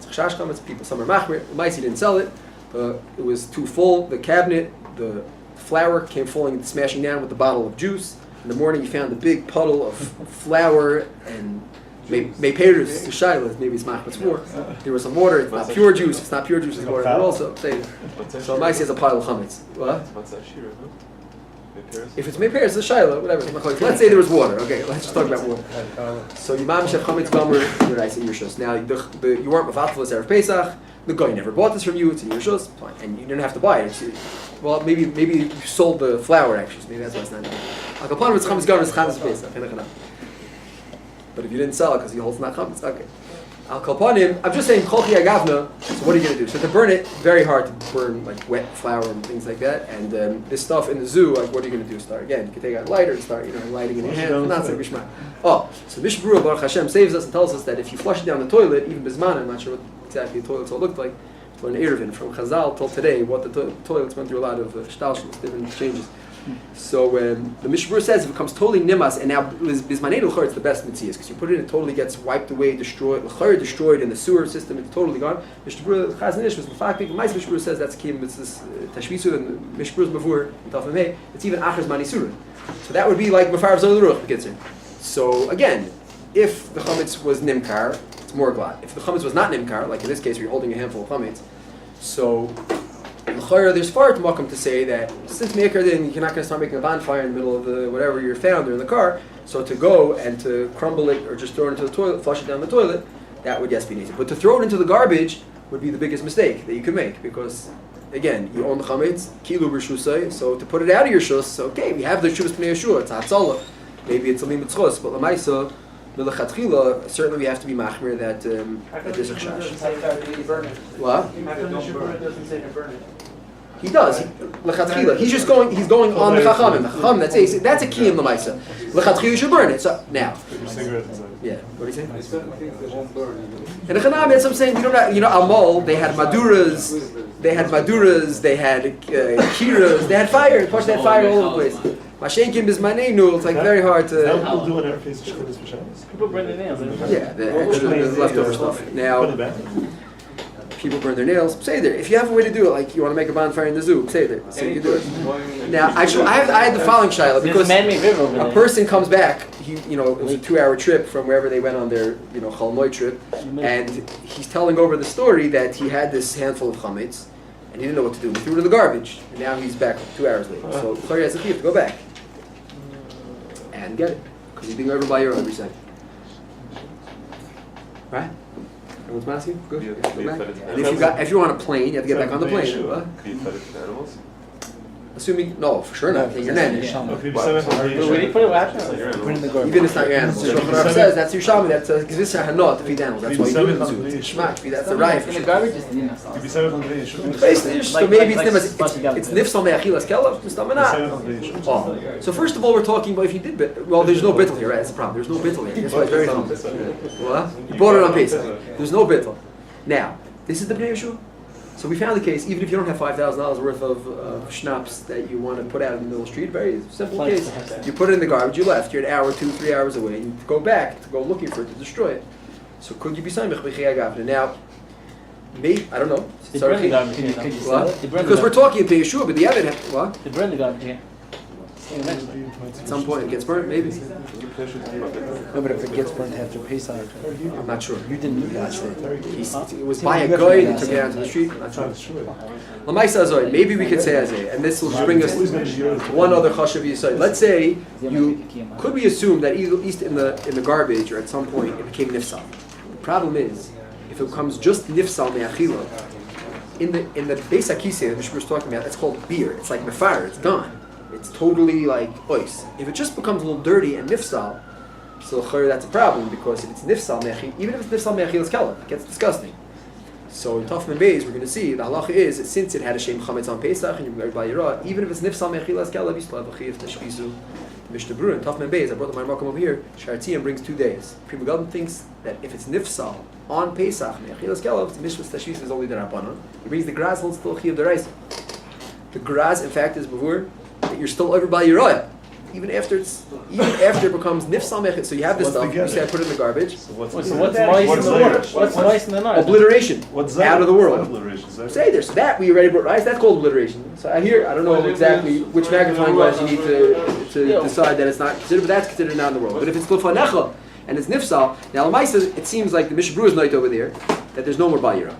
chash chametz. People, some are machmir. Maisi didn't sell it. It was too full. The cabinet, the flour came falling and smashing down with the bottle of juice. In the morning, you found a big puddle of flour and Meipeirus, the shayla, maybe it's machmas more. There was some water. It's not pure juice. It's not pure juice. It's water. But also, so Maisi has a pile of chametz. What? If it's meipeirus, it's a shayla, whatever. Let's say there was water. Okay, let's just talk about water. So you mamish have chametz gomer, you're nice in your shus. Now you weren't mevatel this Erev Pesach. The guy never bought this from you. It's in your shus, fine, and you didn't have to buy it. Well, maybe you sold the flour actually. So maybe that's why it's not. Like upon it's chametz gomer, it's chametz Pesach. But if you didn't sell it because you hold not chametz, okay. Al kalpanim, I'm just saying kolchi agavna. So what are you going to do? So to burn it, very hard to burn like wet flour and things like that. And this stuff in the zoo, like what are you going to do? Start again. You can take out a lighter and start lighting in your hand. Not say bishma. Oh, so Mishbru Baruch Hashem saves us and tells us that if you flush it down the toilet, even bisman, I'm not sure what exactly the toilets all looked like. For an Erevin from Chazal till today, what the toilets went through a lot of shtalshus, different changes. So the Mishbur says if it becomes totally nimas, and now bismanei l'chor, it's the best mitzias because you put it in, it totally gets wiped away, destroyed, l'chor destroyed in the sewer system, it's totally gone. Mishbur Chazanish was mefakik. My Mishbur says that's kim. It's this tashvisu and Mishbur's before tafamei. It's even achers manisura. So that would be like mefarav zol l'ruach begitzer. So again, if the chametz was nimkar, it's more glad. If the chametz was not nimkar, like in this case where you're holding a handful of chametz, so there's far to makom to say that since meikar then you're not going to start making a bonfire in the middle of the whatever you found or in the car. So to go and to crumble it or just throw it into the toilet, flush it down the toilet, that would yes be needed. But to throw it into the garbage would be the biggest mistake that you could make because again you own the chametz kilu b'shusay. So to put it out of your shus, okay, we have the shuvas pnei Yeshua, it's hatzalah, maybe it's a limit but l'maisa Milachatchila, certainly we have to be machmir that there's a chash. What? He does. L'chatchila. He's going on the chachamim. The chachamim. That's a kiyum l'maisa. L'chatchila you should burn it. So now. Yeah. What do you say? In the Chanam, that's what I'm saying. You know, Amal. They had maduras. They had kiras. They had fire. They had fire all over the place. Mashenkim is my name. It's like very hard to. How people do an Erev Pesach for Shabbos? People burn their nails. Yeah, the leftover stuff. Now, people burn their nails. Say there. If you have a way to do it, like you want to make a bonfire in the zoo, say there. So you can do it. Now, actually, I had the following shayla because a person comes back. It was a 2-hour trip from wherever they went on their, Chalmoy trip, and he's telling over the story that he had this handful of chametz. and he didn't know what to do. He threw it in the garbage, and now he's back 2 hours later. So Chari has a chiyuv to go back and get it because he's being over by your every second. Right? Everyone's asking? Good. Yeah, Go back. yeah. And if you're on a plane, you have to get back on the plane. What? Can you fed it to animals? Assuming no, for sure not. You're nanny. Okay, But we didn't put it what happened. Put it in the garbage. Even if it's not your animal. Shulchan Aruch says that's your shami. That's a gzisa hanot to feed animals. That's why you do it in zoo. It's a shmak. That's the right. In the garbage is the Basically, so maybe it's nifsal me'achilas kelav. Oh, so first of all, we're talking about if you did bit. Well, there's no bittul here, right? That's the problem. There's no bittul here. That's why it's very humble. What? You bought it on Pesach. There's no bittul. Now, this is the Bnei Yeshua. So we found the case, even if you don't have $5,000 worth of schnapps that you want to put out in the middle of the street, very simple case. You put it in the garbage, you left, you're an hour, 2, 3 hours away, and you go back to go looking for it to destroy it. So could you be samich b'chiyah gavna? Now, maybe, I don't know. They burn the garbage here. Could you What? sell it? Because we're talking Bnei Yeshua, but the Evid, what? They burn the garbage here. At some point it gets burnt, maybe. No, but if it gets burnt after Pesach, I'm not sure. you didn't watch it. It was by a guy that took it out to the street. I'm not sure. Lamaisa Zoy, maybe we could say Azay, and this will bring us to one other chashav yisod. Let's say could we assume that at least in the garbage or at some point it became nifsal. The problem is if it becomes just nifsal me'achila in the Beis HaKisei that Mishmur was talking about, it's called beer. It's like mefar. It's gone. It's totally like ois. If it just becomes a little dirty and nifsal, so that's a problem because if it's nifsal me'achil, even if it's nifsal me'achilas kelav, it gets disgusting. So in Tafman Beis, we're going to see the halacha is that since it had a shem chometz on Pesach and you're by Yirah, even if it's nifsal me'achilas kelav, you still have a chiyuv tashchisu. Mishnah Berurah in Tafman Beis, I brought the Makom over here. Shartiyim brings 2 days. Pri Megadim thinks that if it's nifsal on Pesach me'achilas kelav, the Mishnah tashchisu is only the Rabbanon. He brings the graz holds still chiyuv deraisa. The graz, in fact, is bevur that you're still over by Yirah. Even after it becomes nifsal mechit, so you have this stuff. You say I put it in the garbage. So what's mice in the water? What's mice in the north? Obliteration. What's that? Out of the world. Obliteration. Say there's that we already brought rice. That's called obliteration. So I don't know exactly which magnifying glass you need to decide that it's not considered, but that's considered not in the world. But if it's l'fanecha and it's nifsal, now l'maisa, it seems like the Mishnah Berurah is night over there that there's no more bayira,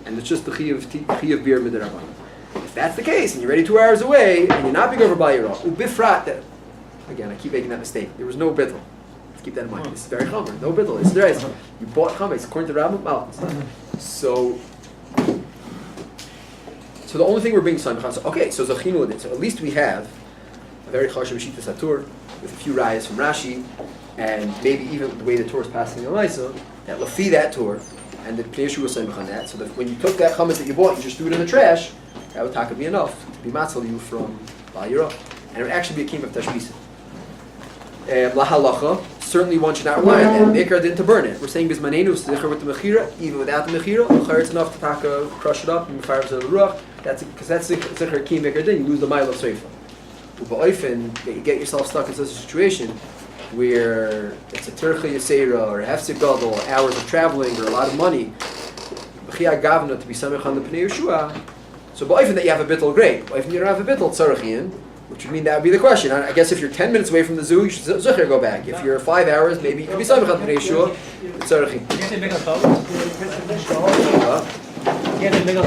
and it's just the chiyuv beer midrabanan. If that's the case, and you're ready 2 hours away, and you're not being over bayira, ubifrat that. Again, I keep making that mistake. There was no bittul. Let's keep that in mind. This is very common. No bittul. It's there. You bought chometz according to Rabbah. Well, so the only thing we're being signed. Okay, so zachinu with it. So at least we have a very chashav shita satur with a few rayas from Rashi, and maybe even the way the Torah is passing the Maisa, that lafi that Torah, and the Pnei Yeshua was saying on that. So that when you took that chometz that you bought, you just threw it in the trash. That would taka be enough to be matzal you from Ba'yirah, and it would actually be a kiyum of tashbisa. Lahalacha, certainly one should not rely on that. Maker didn't to burn it. We're saying bismanenu zicher with the mechira, even without the mechira, it's enough to taka, crush it up and fire it to the ruach. That's because that's zicher key maker din. You lose the mile of seifa. But you get yourself stuck in such a situation where it's a tercha yaseira or a hefsek gadol, hours of traveling or a lot of money. B'chiyah gavna to be samech on the Pnei Yeshua. So ba'ofen that you have a bittul, great. Ba'ofen you don't have a bittul, tzarachian. Which would mean that would be the question. I guess if you're 10 minutes away from the zoo, you should zucher go back. If you're 5 hours, maybe you could be samech on Pnei Yeshua. Tzarachin. You can't say make a